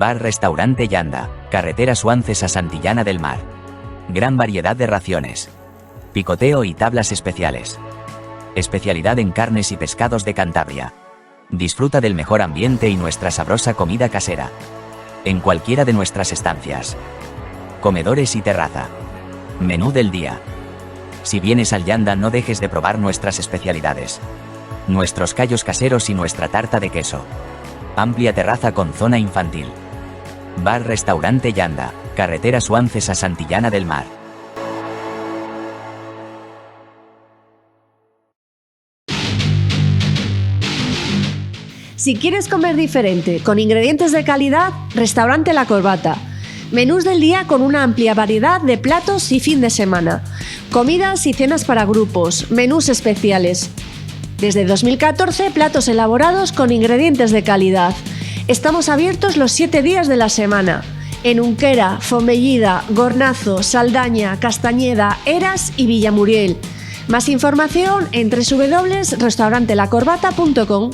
Bar-Restaurante Yanda, carretera Suances a Santillana del Mar. Gran variedad de raciones, picoteo y tablas especiales. Especialidad en carnes y pescados de Cantabria. Disfruta del mejor ambiente y nuestra sabrosa comida casera en cualquiera de nuestras estancias. Comedores y terraza. Menú del día. Si vienes al Yanda, no dejes de probar nuestras especialidades. Nuestros callos caseros y nuestra tarta de queso. Amplia terraza con zona infantil. Bar-Restaurante Yanda, carretera Suances a Santillana del Mar. Si quieres comer diferente, con ingredientes de calidad, Restaurante La Corbata. Menús del día con una amplia variedad de platos y fin de semana. Comidas y cenas para grupos, menús especiales. Desde 2014, platos elaborados con ingredientes de calidad. Estamos abiertos los 7 días de la semana. En Unquera, Fomellida, Gornazo, Saldaña, Castañeda, Eras y Villamuriel. Más información en www.restaurantelacorbata.com.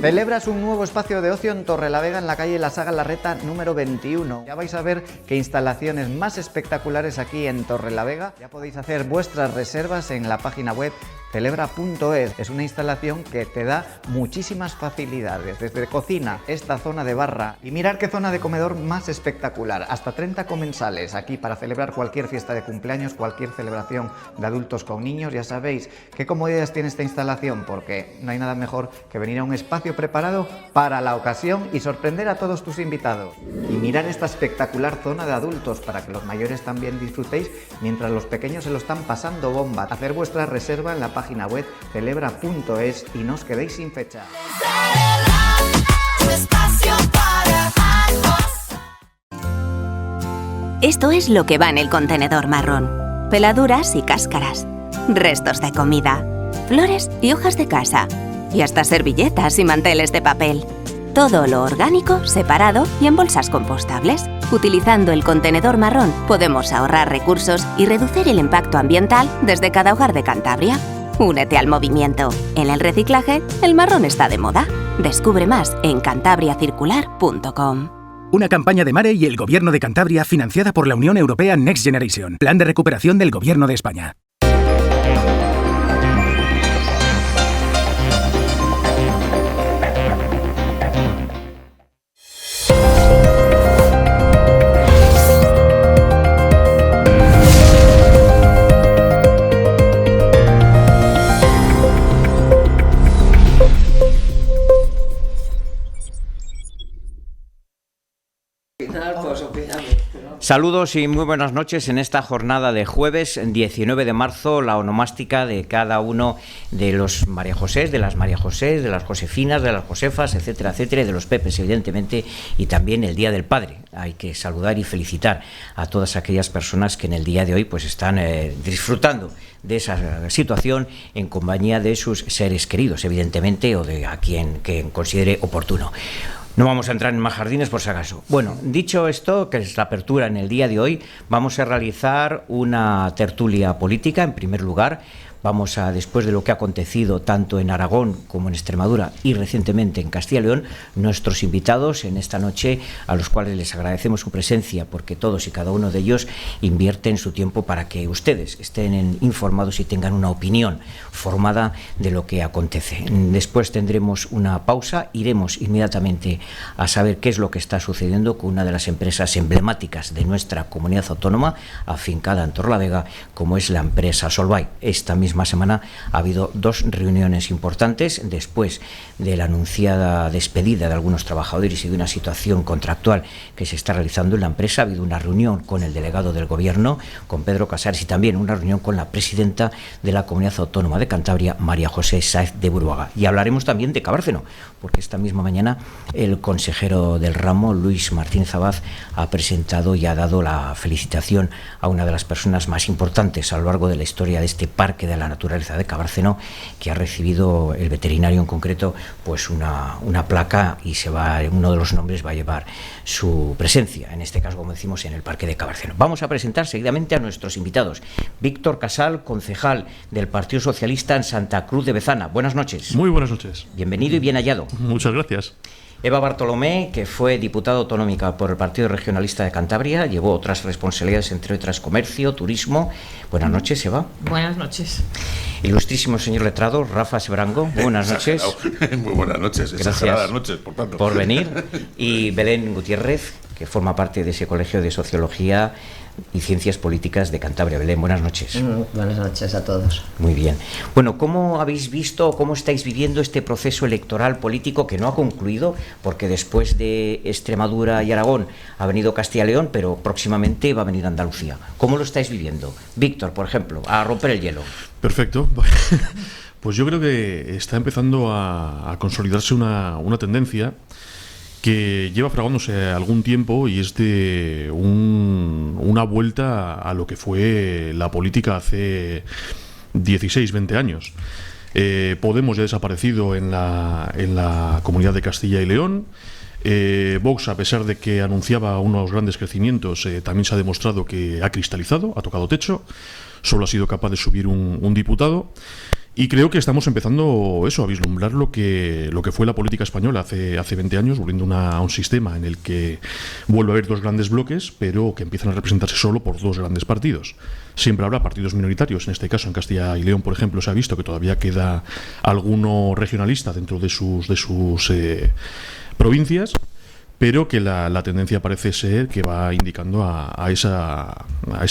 Celebras un nuevo espacio de ocio en Torrelavega, en la calle La Saga Larreta número 21. Ya vais a ver qué instalaciones más espectaculares aquí en Torrelavega. Ya podéis hacer vuestras reservas en la página web celebra.es. Es una instalación que te da muchísimas facilidades, desde cocina, esta zona de barra y mirar qué zona de comedor más espectacular. Hasta 30 comensales aquí para celebrar cualquier fiesta de cumpleaños, cualquier celebración de adultos con niños. Ya sabéis qué comodidades tiene esta instalación, porque no hay nada mejor que venir a un espacio preparado para la ocasión y sorprender a todos tus invitados. Y mirar esta espectacular zona de adultos para que los mayores también disfrutéis mientras los pequeños se lo están pasando bomba. Hacer vuestra reserva en la página web celebra.es y no os quedéis sin fecha. Esto es lo que va en el contenedor marrón: peladuras y cáscaras, restos de comida, flores y hojas de casa, y hasta servilletas y manteles de papel. Todo lo orgánico, separado y en bolsas compostables. Utilizando el contenedor marrón podemos ahorrar recursos y reducir el impacto ambiental desde cada hogar de Cantabria. Únete al movimiento. En el reciclaje, el marrón está de moda. Descubre más en cantabriacircular.com. Una campaña de Mare y el Gobierno de Cantabria financiada por la Unión Europea Next Generation. Plan de recuperación del Gobierno de España. Saludos y muy buenas noches en esta jornada de jueves 19 de marzo, la onomástica de cada uno de los María Josés, de las María Josés, de las Josefinas, de las Josefas, etcétera, etcétera, y de los Pepes, evidentemente, y también el Día del Padre. Hay que saludar y felicitar a todas aquellas personas que en el día de hoy pues están disfrutando de esa situación en compañía de sus seres queridos, evidentemente, o de a quien considere oportuno. No vamos a entrar en más jardines por si acaso. Bueno, dicho esto, que es la apertura en el día de hoy, vamos a realizar una tertulia política, en primer lugar, vamos a, después de lo que ha acontecido tanto en Aragón como en Extremadura y recientemente en Castilla y León, nuestros invitados en esta noche, a los cuales les agradecemos su presencia, porque todos y cada uno de ellos invierten su tiempo para que ustedes estén informados y tengan una opinión formada de lo que acontece. Después tendremos una pausa, iremos inmediatamente a saber qué es lo que está sucediendo con una de las empresas emblemáticas de nuestra comunidad autónoma, afincada en Torrelavega, como es la empresa Solvay. Esta misma semana ha habido 2 reuniones importantes después de la anunciada despedida de algunos trabajadores y de una situación contractual que se está realizando en la empresa. Ha habido una reunión con el delegado del Gobierno, con Pedro Casares, y también una reunión con la presidenta de la Comunidad Autónoma de Cantabria, María José Sáez de Buruaga. Y hablaremos también de Cabárceno, porque esta misma mañana el consejero del ramo, Luis Martínez Abad, ha presentado y ha dado la felicitación a una de las personas más importantes a lo largo de la historia de este Parque de la Naturaleza de Cabárceno, que ha recibido el veterinario en concreto pues una placa, y uno de los nombres va a llevar su presencia, en este caso, como decimos, en el Parque de Cabárceno. Vamos a presentar seguidamente a nuestros invitados. Víctor Casal, concejal del Partido Socialista en Santa Cruz de Bezana. Buenas noches. Muy buenas noches. Bienvenido y bien hallado. Muchas gracias. Eva Bartolomé, que fue diputada autonómica por el Partido Regionalista de Cantabria, llevó otras responsabilidades, entre otras comercio, turismo. Buenas noches, Eva. Buenas noches. Ilustrísimo señor letrado, Rafa Sebrango. Buenas noches. Muy buenas noches. Gracias noches, por tanto. Por venir. Y Belén Gutiérrez, que forma parte de ese Colegio de Sociología y Ciencias Políticas de Cantabria. Belén, buenas noches. Buenas noches a todos. Muy bien. Bueno, ¿cómo habéis visto, cómo estáis viviendo este proceso electoral político que no ha concluido? Porque después de Extremadura y Aragón ha venido Castilla y León, pero próximamente va a venir Andalucía. ¿Cómo lo estáis viviendo? Víctor, por ejemplo, a romper el hielo. Perfecto. Pues yo creo que está empezando a consolidarse una tendencia que lleva fraguándose algún tiempo, y es de una vuelta a lo que fue la política hace 16, 20 años. Podemos ya ha desaparecido en la Comunidad de Castilla y León. Vox, a pesar de que anunciaba unos grandes crecimientos, también se ha demostrado que ha cristalizado, ha tocado techo. Solo ha sido capaz de subir un diputado. Y creo que estamos empezando a vislumbrar lo que fue la política española hace 20 años, volviendo a un sistema en el que vuelve a haber 2 grandes bloques, pero que empiezan a representarse solo por 2 grandes partidos. Siempre habrá partidos minoritarios. En este caso, en Castilla y León, por ejemplo, se ha visto que todavía queda alguno regionalista dentro de sus provincias, pero que la tendencia parece ser que va indicando a esa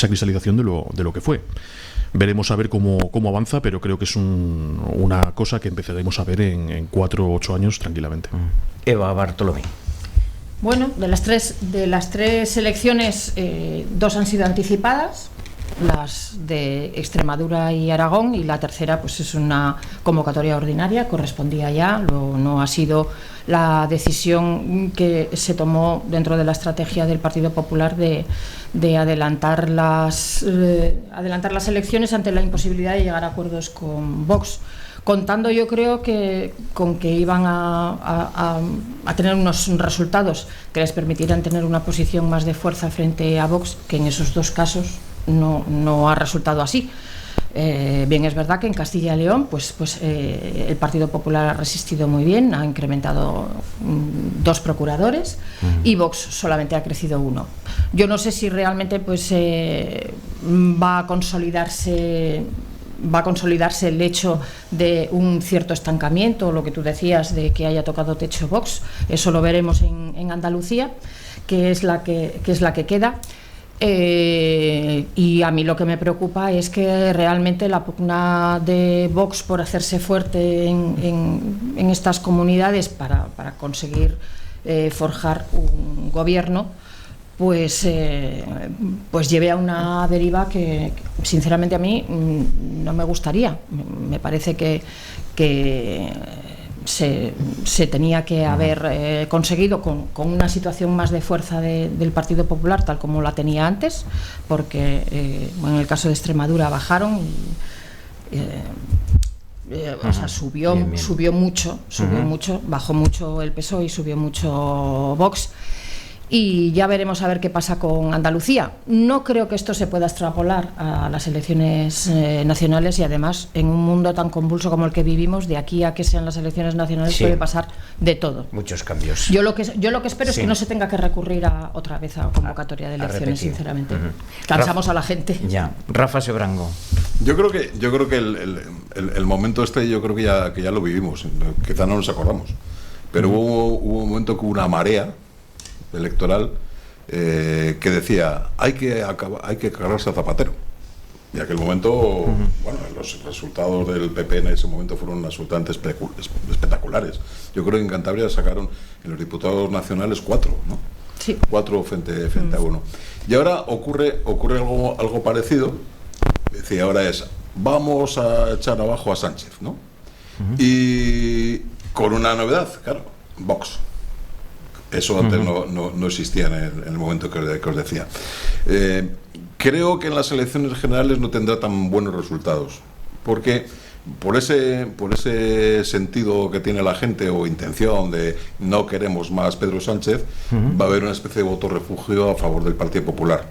cristalización de lo que fue. Veremos a ver cómo avanza, pero creo que es una cosa que empezaremos a ver en 4 o 8 años tranquilamente. Eva Bartolomé. Bueno, de las tres elecciones, 2 han sido anticipadas, las de Extremadura y Aragón, y la tercera pues es una convocatoria ordinaria, correspondía ya, no ha sido la decisión que se tomó dentro de la estrategia del Partido Popular de adelantar las elecciones ante la imposibilidad de llegar a acuerdos con Vox, contando, yo creo, con que iban a tener unos resultados que les permitieran tener una posición más de fuerza frente a Vox, que en esos 2 casos no ha resultado así. Bien, es verdad que en Castilla y León pues el Partido Popular ha resistido muy bien, ha incrementado 2 procuradores y Vox solamente ha crecido 1. Yo no sé si realmente va a consolidarse el hecho de un cierto estancamiento, lo que tú decías de que haya tocado techo Vox. Eso lo veremos en Andalucía, que es la que queda. Y a mí lo que me preocupa es que realmente la pugna de Vox por hacerse fuerte en estas comunidades para conseguir forjar un gobierno pues lleve a una deriva que sinceramente a mí no me gustaría. Me parece que se tenía que haber conseguido con una situación más de fuerza del Partido Popular, tal como la tenía antes, porque en el caso de Extremadura bajaron o sea, subió mucho, bajó mucho el PSOE y subió mucho Vox. y ya veremos a ver qué pasa con Andalucía. No creo que esto se pueda extrapolar a las elecciones nacionales, y además en un mundo tan convulso como el que vivimos, de aquí a que sean las elecciones nacionales puede pasar de todo. Muchos cambios. Yo lo que espero es que no se tenga que recurrir otra vez a convocatoria de elecciones, sinceramente. Cansamos a la gente. Ya. Rafa Sebrango. Yo creo que el momento yo creo que ya lo vivimos, quizá no nos acordamos, pero hubo un momento que hubo una marea electoral que decía hay que cargarse a Zapatero, y en aquel momento bueno, los resultados del PP en ese momento fueron absolutamente espectaculares. Yo creo que en Cantabria sacaron en los diputados nacionales 4, ¿no? Sí. 4 frente a 1, y ahora ocurre algo parecido. Es decir, ahora vamos a echar abajo a Sánchez, ¿no? Y con una novedad, claro, Vox. Eso antes no existía en el momento que os decía. Creo que en las elecciones generales no tendrá tan buenos resultados, porque por ese sentido que tiene la gente, o intención de no queremos más Pedro Sánchez, va a haber una especie de voto refugio a favor del Partido Popular,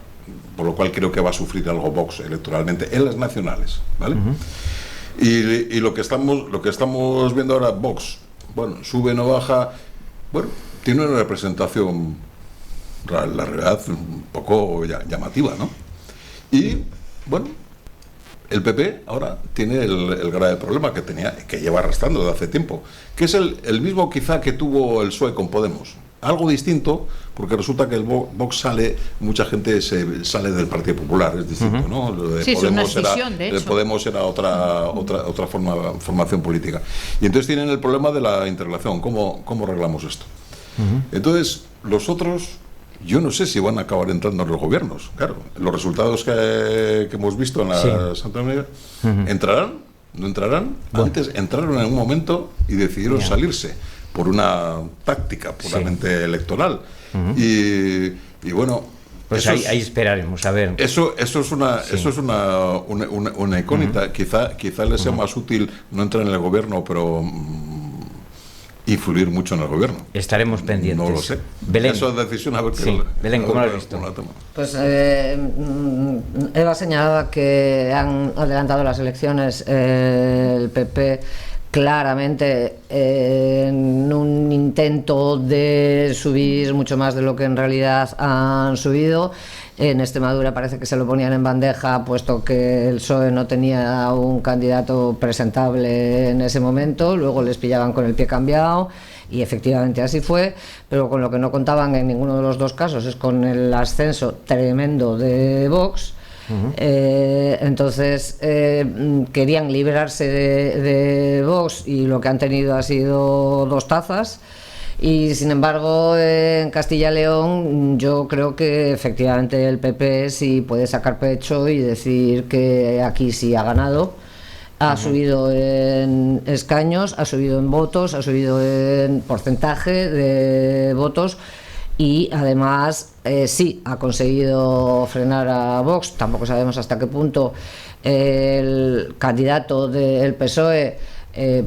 por lo cual creo que va a sufrir algo Vox electoralmente en las nacionales, ¿vale? Y lo que estamos viendo ahora, Vox, bueno, sube, no baja, bueno, tiene una representación, la realidad, un poco llamativa, ¿no? Y, bueno, el PP ahora tiene el grave problema que lleva arrastrando desde hace tiempo, que es el mismo quizá que tuvo el PSOE con Podemos. Algo distinto, porque resulta que el Vox mucha gente sale del Partido Popular, es distinto, ¿no? Lo de Podemos era otra formación política. Y entonces tienen el problema de la interrelación. ¿Cómo arreglamos esto? Entonces, los otros, yo no sé si van a acabar entrando en los gobiernos. Claro, los resultados que hemos visto en la Santa María, ¿entrarán? ¿No entrarán? Bueno. Antes entraron en un momento y decidieron salirse por una táctica puramente electoral. Y bueno, pues ahí esperaremos a ver. Eso es una incógnita. Quizá les sea más útil no entrar en el gobierno, pero influir mucho en el gobierno. Estaremos pendientes. No lo sé. Belén. Esa decisión, a ver Belén, ¿cómo lo has visto? Pues Eva señalaba que han adelantado las elecciones el PP claramente en un intento de subir mucho más de lo que en realidad han subido. En Extremadura parece que se lo ponían en bandeja, puesto que el PSOE no tenía un candidato presentable en ese momento, luego les pillaban con el pie cambiado, y efectivamente así fue, pero con lo que no contaban en ninguno de los dos casos es con el ascenso tremendo de Vox. Entonces querían librarse de Vox, y lo que han tenido ha sido 2 tazas. Y sin embargo, en Castilla y León yo creo que efectivamente el PP sí puede sacar pecho y decir que aquí sí ha ganado. Ha subido en escaños, ha subido en votos, ha subido en porcentaje de votos, y además sí ha conseguido frenar a Vox. Tampoco sabemos hasta qué punto el candidato del PSOE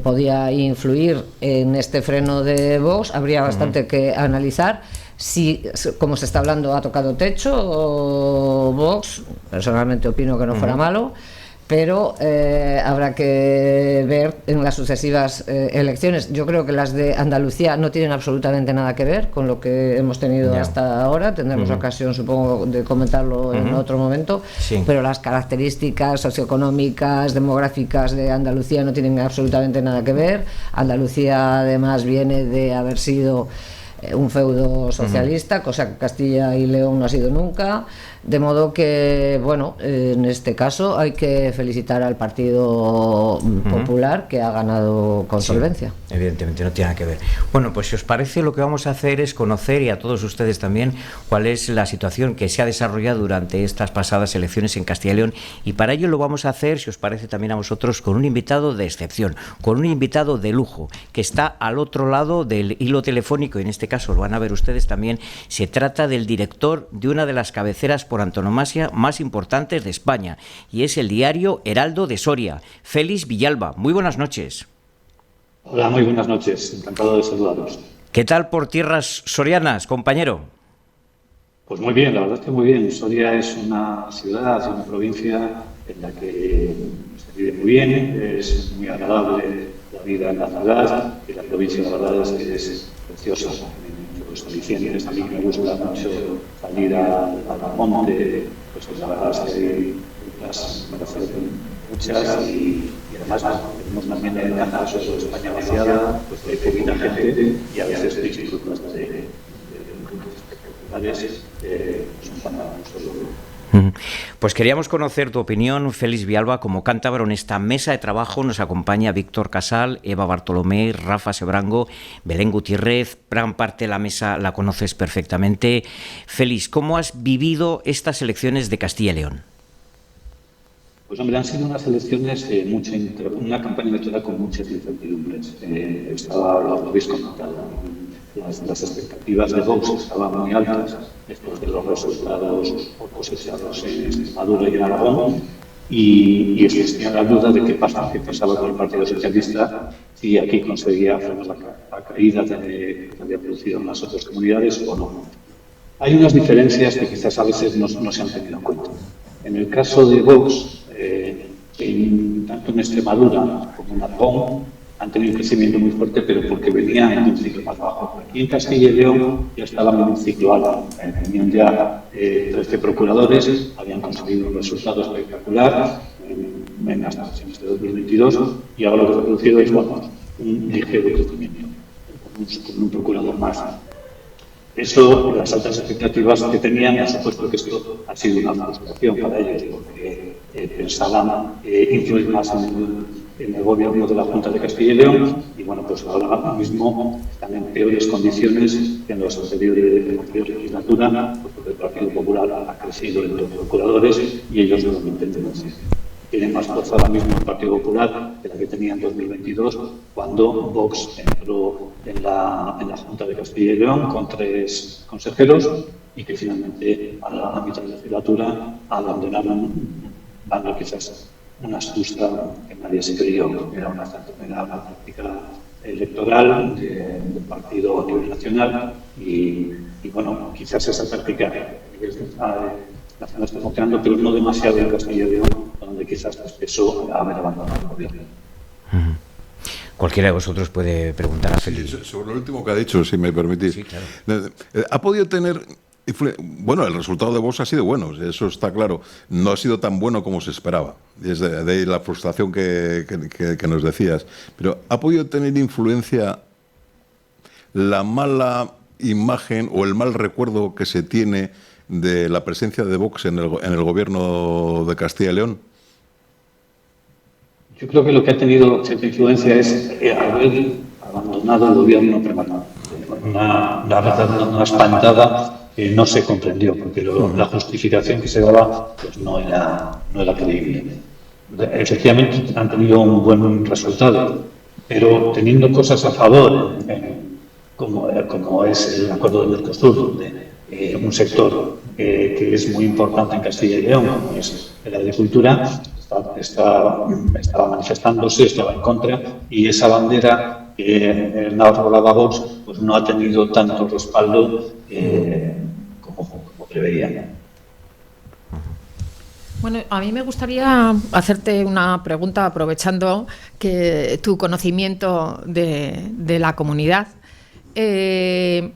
podía influir en este freno de Vox. Habría bastante que analizar. Si, como se está hablando, ha tocado techo o Vox. Personalmente opino que no fuera malo, pero habrá que ver en las sucesivas elecciones. Yo creo que las de Andalucía no tienen absolutamente nada que ver con lo que hemos tenido hasta ahora. Tendremos ocasión, supongo, de comentarlo en otro momento, pero las características socioeconómicas, demográficas de Andalucía no tienen absolutamente nada que ver. Andalucía además viene de haber sido un feudo socialista, cosa que Castilla y León no ha sido nunca, de modo que, bueno, en este caso hay que felicitar al Partido Popular, que ha ganado con solvencia. Evidentemente no tiene nada que ver. Bueno, pues si os parece, lo que vamos a hacer es conocer, y a todos ustedes también, cuál es la situación que se ha desarrollado durante estas pasadas elecciones en Castilla y León, y para ello lo vamos a hacer, si os parece también a vosotros, con un invitado de excepción, con un invitado de lujo, que está al otro lado del hilo telefónico, y en este caso lo van a ver ustedes también. Se trata del director de una de las cabeceras por antonomasia más importantes de España, y es el diario Heraldo de Soria. Félix Villalba, muy buenas noches. Hola, muy buenas noches, encantado de saludaros. ¿Qué tal por tierras sorianas, compañero? Pues muy bien, la verdad es que muy bien. Soria es una ciudad, una provincia en la que se vive muy bien, es muy agradable la vida en la ciudad y la provincia, la verdad es preciosa. Pues diciembre también me gusta mucho salir al monte, pues la verdad es que las muchas y además tenemos también en el caso de España vaciada, pues hay poquita gente y a veces disfrutas de Pues queríamos conocer tu opinión, Félix Vialba, como cántabro. En esta mesa de trabajo nos acompaña Víctor Casal, Eva Bartolomé, Rafa Sebrango, Belén Gutiérrez. Gran parte de la mesa la conoces perfectamente. Félix, ¿cómo has vivido estas elecciones de Castilla y León? Pues hombre, han sido unas elecciones, una campaña electoral con muchas incertidumbres. Lo habéis comentado. Las expectativas de Vox estaban muy altas después de los resultados cosechados en Extremadura y en Aragón, y existía la duda de qué pasaba con el Partido Socialista, si aquí conseguía frenar la caída que había producido en las otras comunidades o no. Hay unas diferencias que quizás a veces no se han tenido en cuenta. En el caso de Vox, tanto en Extremadura como en Aragón, han tenido un crecimiento muy fuerte, pero porque venían en un ciclo más bajo. Aquí en Castilla y León ya estaban en un ciclo alto. Tenían ya 13 procuradores, habían conseguido un resultado espectacular en las elecciones de 2022, y ahora lo que se ha producido es un ligero crecimiento, con un procurador más. Eso, las altas expectativas que tenían, ha supuesto que esto ha sido una frustración para ellos, porque pensaban influir más en el gobierno de la Junta de Castilla y León, y bueno, pues ahora mismo están en peores condiciones que en los anteriores legislatura, porque el Partido Popular ha crecido en los procuradores y ellos no lo entienden así. Tiene más fuerza ahora mismo el Partido Popular que la que tenía en 2022, cuando Vox entró en la Junta de Castilla y León con 3 consejeros y que finalmente a la mitad de la legislatura abandonaron, dando quizás una astucia que nadie se creyó, que era una práctica electoral del partido a nivel nacional, y bueno, quizás esa práctica la está funcionando, pero no demasiado en Castilla y León, donde quizás pesó haber abandonado el gobierno. Cualquiera de vosotros puede preguntar a Félix. Sí, sobre lo último que ha dicho, si me permitís. Sí, claro. ¿Ha podido tener... Bueno, el resultado de Vox ha sido bueno, eso está claro. No ha sido tan bueno como se esperaba. Es de ahí la frustración que nos decías. Pero ¿ha podido tener influencia la mala imagen o el mal recuerdo que se tiene de la presencia de Vox en el gobierno de Castilla y León? Yo creo que lo que ha tenido cierta influencia es haber abandonado el gobierno permanente. Una espantada que no se comprendió, porque la justificación que se daba pues no era creíble. Efectivamente han tenido un buen resultado, pero teniendo cosas a favor, como es el acuerdo del Mercosur, donde un sector que es muy importante en Castilla y León, como es la agricultura, estaba manifestándose, estaba en contra, y esa bandera que enarbolaba Vox pues no ha tenido tanto respaldo como preveían. Bueno, a mí me gustaría hacerte una pregunta aprovechando que tu conocimiento de la comunidad. En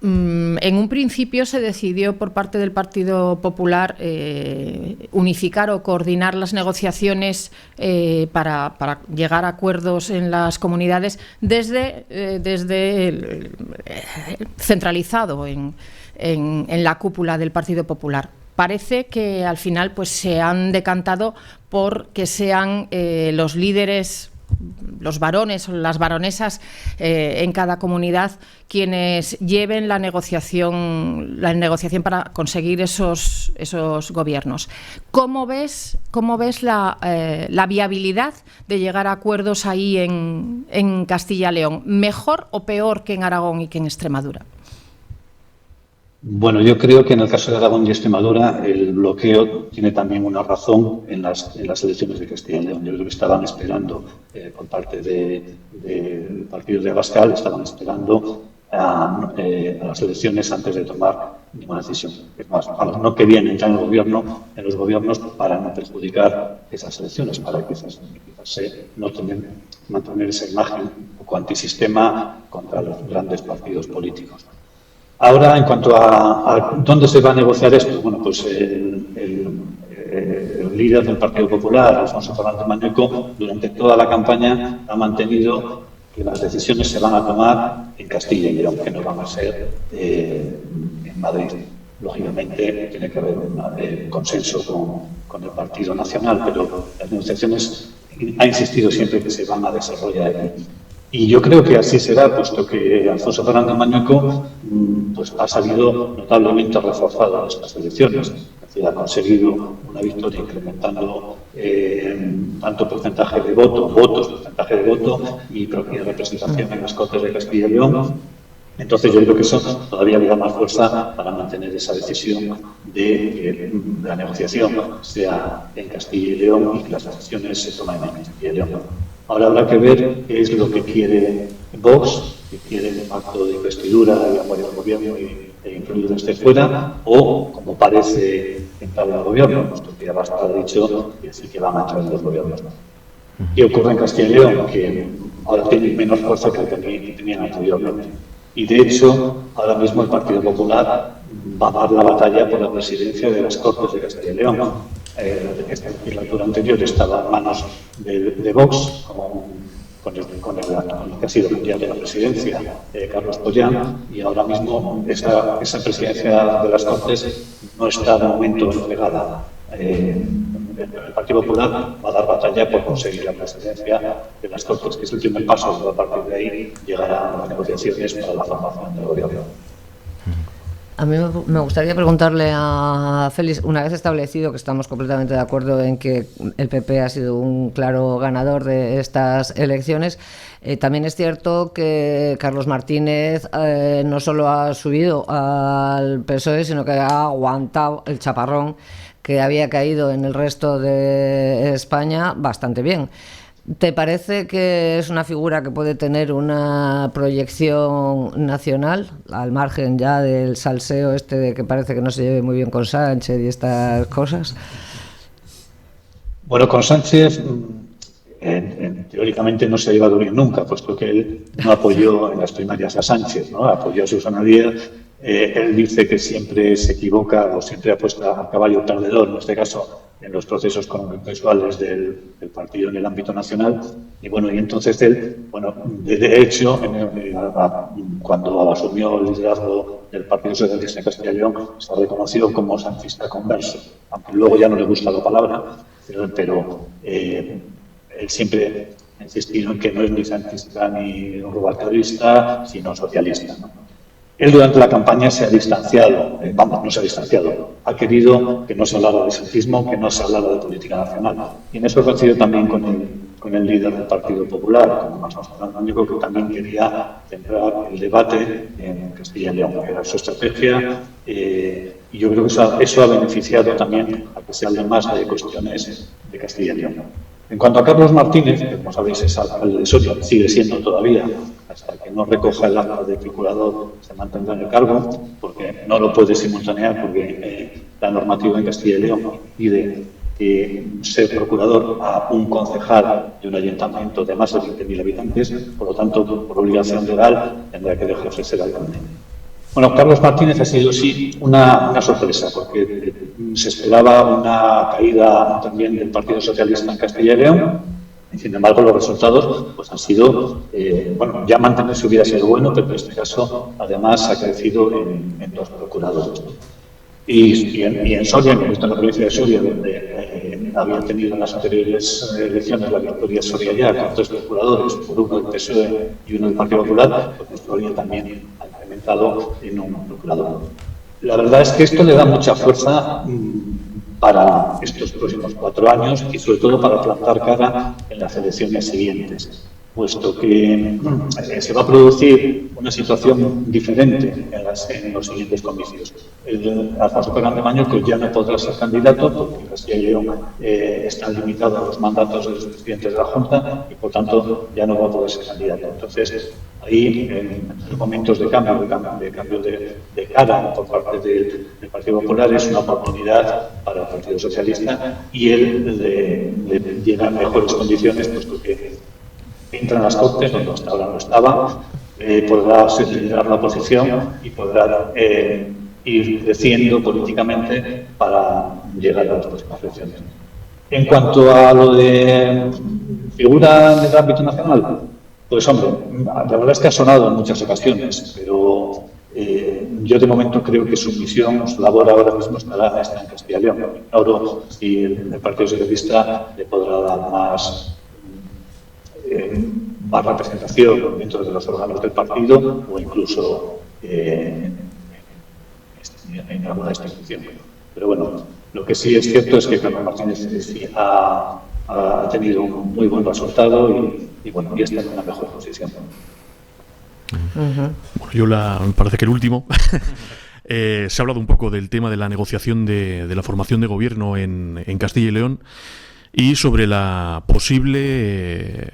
un principio se decidió por parte del Partido Popular unificar o coordinar las negociaciones para llegar a acuerdos en las comunidades desde centralizado en la cúpula del Partido Popular. Parece que al final pues se han decantado por que sean los líderes, los varones o las varonesas en cada comunidad quienes lleven la negociación para conseguir esos gobiernos. ¿Cómo ves la viabilidad de llegar a acuerdos ahí en Castilla y León? ¿Mejor o peor que en Aragón y que en Extremadura? Bueno, yo creo que en el caso de Aragón y Extremadura el bloqueo tiene también una razón en las elecciones de Castilla y León. Yo creo que estaban esperando por parte del partido de Abascal, estaban esperando a las elecciones antes de tomar ninguna decisión. Es más, no querían entrar en los gobiernos para no perjudicar esas elecciones, para quizás no mantener esa imagen un poco antisistema contra los grandes partidos políticos. Ahora, en cuanto a dónde se va a negociar esto, bueno, pues el líder del Partido Popular, Alfonso Fernández Mañueco, durante toda la campaña ha mantenido que las decisiones se van a tomar en Castilla y León, que no van a ser en Madrid. Lógicamente tiene que haber un consenso con el Partido Nacional, pero las negociaciones ha insistido siempre que se van a desarrollar aquí. Y yo creo que así será, puesto que Alfonso Fernández Mañueco pues, ha salido notablemente reforzado en estas elecciones. Es decir, ha conseguido una victoria incrementando tanto porcentaje de porcentaje de voto y representación en las Cortes de Castilla y León. Entonces yo creo que eso todavía le da más fuerza para mantener esa decisión de la negociación sea en Castilla y León y que las decisiones se tomen en Castilla y León. Ahora habrá que ver qué es lo que quiere Vox, que quiere el pacto de investidura y apoyo al gobierno e incluir desde fuera, o como parece entrar al gobierno, puesto que ya basta ha dicho y así que van a entrar en los gobiernos. ¿Qué ocurre en Castilla y León? Que ahora tiene menos fuerza que tenían anteriormente. Y de hecho, ahora mismo el Partido Popular va a dar la batalla por la presidencia de las Cortes de Castilla y León. Esta legislatura anterior estaba en manos de Vox, con el que ha sido candidato a la presidencia, Carlos Pollán, y ahora mismo esa presidencia de las Cortes no está de momento entregada. El Partido Popular va a dar batalla por conseguir la presidencia de las Cortes, que es el primer paso, pero a partir de ahí llegarán las negociaciones para la formación del gobierno. A mí me gustaría preguntarle a Félix, una vez establecido que estamos completamente de acuerdo en que el PP ha sido un claro ganador de estas elecciones, también es cierto que Carlos Martínez no solo ha subido al PSOE, sino que ha aguantado el chaparrón que había caído en el resto de España bastante bien. ¿Te parece que es una figura que puede tener una proyección nacional, al margen ya del salseo de que parece que no se lleve muy bien con Sánchez y estas cosas? Bueno, con Sánchez teóricamente no se ha llevado bien nunca, puesto que él no apoyó en las primarias a Sánchez, ¿no? Apoyó a Susana Díaz. Él dice que siempre se equivoca o siempre apuesta a caballo perdedor, en este caso en los procesos consensuales del partido en el ámbito nacional. Y bueno, y entonces él, bueno, de hecho, cuando asumió el liderazgo del Partido Socialista en Castilla y León, se ha reconocido como sanchista converso, aunque luego ya no le gusta la palabra, pero él siempre ha insistido en que no es ni sanchista ni rubalcadista, sino socialista, ¿no? Él durante la campaña se ha distanciado, no se ha distanciado, ha querido que no se hablara de sanchismo, que no se hablara de política nacional. Y en eso coincido también con el líder del Partido Popular, con Alfonso Fernández Mañueco, que también quería centrar el debate en Castilla y León, que era su estrategia, y yo creo que eso ha beneficiado también a que se hable más de cuestiones de Castilla y León. En cuanto a Carlos Martínez, que como sabéis es alcalde de Soria, sigue siendo todavía, hasta que no recoja el acta de procurador se mantendrá en el cargo, porque no lo puede simultanear, porque la normativa en Castilla y León pide ser procurador a un concejal de un ayuntamiento de más de 20.000 habitantes, por lo tanto, por obligación legal, tendrá que dejar de ser alcalde. Bueno, Carlos Martínez ha sido sí una sorpresa, porque se esperaba una caída también del Partido Socialista en Castilla y León, y sin embargo los resultados pues han sido, bueno, ya mantenerse hubiera sido bueno, pero en este caso además ha crecido en 2 procuradores. Y en Soria, en la provincia de Soria, donde habían tenido en las anteriores elecciones la victoria Soria ya, con 3 procuradores, por uno del PSOE y uno del Partido Popular, pues Soria también ha incrementado en un procurador. La verdad es que esto le da mucha fuerza para estos próximos 4 años y sobre todo para plantar cara en las elecciones siguientes, puesto que se va a producir una situación diferente en los siguientes comicios. Alfonso Fernández Mañueco ya no podrá ser candidato porque Castilla y León están limitados a los mandatos de los presidentes de la Junta y por tanto ya no va a poder ser candidato. Entonces Ahí, en momentos de cambio de cara por parte del Partido Popular, es una oportunidad para el Partido Socialista y él le llega en mejores condiciones, puesto que entra en las Cortes, donde hasta ahora no estaba, podrá liderar la oposición y podrá ir creciendo políticamente para llegar a las próximas elecciones. En cuanto a lo de figura en el ámbito nacional, pues hombre, la verdad es que ha sonado en muchas ocasiones, pero yo de momento creo que su misión, su labor ahora mismo está en Castilla y León. Ahora, si el Partido Socialista le podrá dar más representación dentro de los órganos del partido o incluso en alguna institución. Pero bueno, lo que sí es cierto es que Carlos Martínez sí ha tenido un muy buen resultado y bueno, ya está en una mejor posición. Bueno, me parece que el último. Se ha hablado un poco del tema de la negociación de la formación de gobierno en Castilla y León y sobre la posible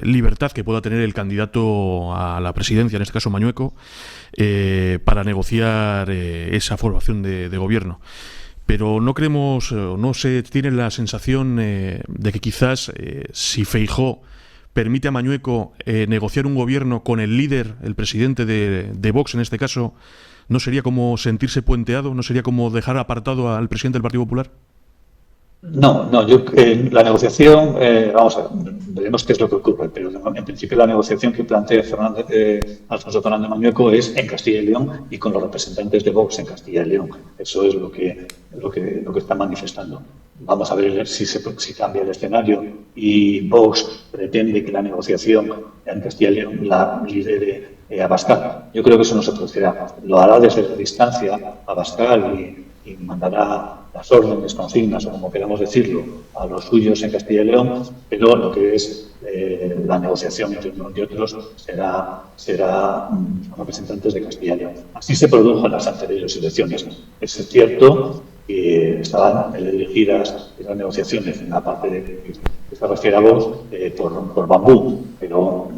libertad que pueda tener el candidato a la presidencia, en este caso Mañueco, para negociar esa formación de gobierno. Pero no creemos, no se tiene la sensación de que quizás si Feijóo permite a Mañueco negociar un gobierno con el líder, el presidente de Vox en este caso, ¿no sería como sentirse puenteado? ¿No sería como dejar apartado al presidente del Partido Popular? No, yo la negociación, vamos a ver, veremos qué es lo que ocurre, pero en principio la negociación que plantea Alfonso Fernández Mañueco es en Castilla y León y con los representantes de Vox en Castilla y León. Eso es lo que está manifestando. Vamos a ver si cambia el escenario y Vox pretende que la negociación en Castilla y León la lidere Abascal. Yo creo que eso no se producirá. Lo hará desde la distancia Abascal y mandará las órdenes, consignas o como queramos decirlo, a los suyos en Castilla y León, pero lo que es la negociación entre unos y otros será representantes de Castilla y León. Así se produjo en las anteriores elecciones. Es cierto que estaban elegidas las negociaciones en la parte que se refiere a Vox por Bambú, pero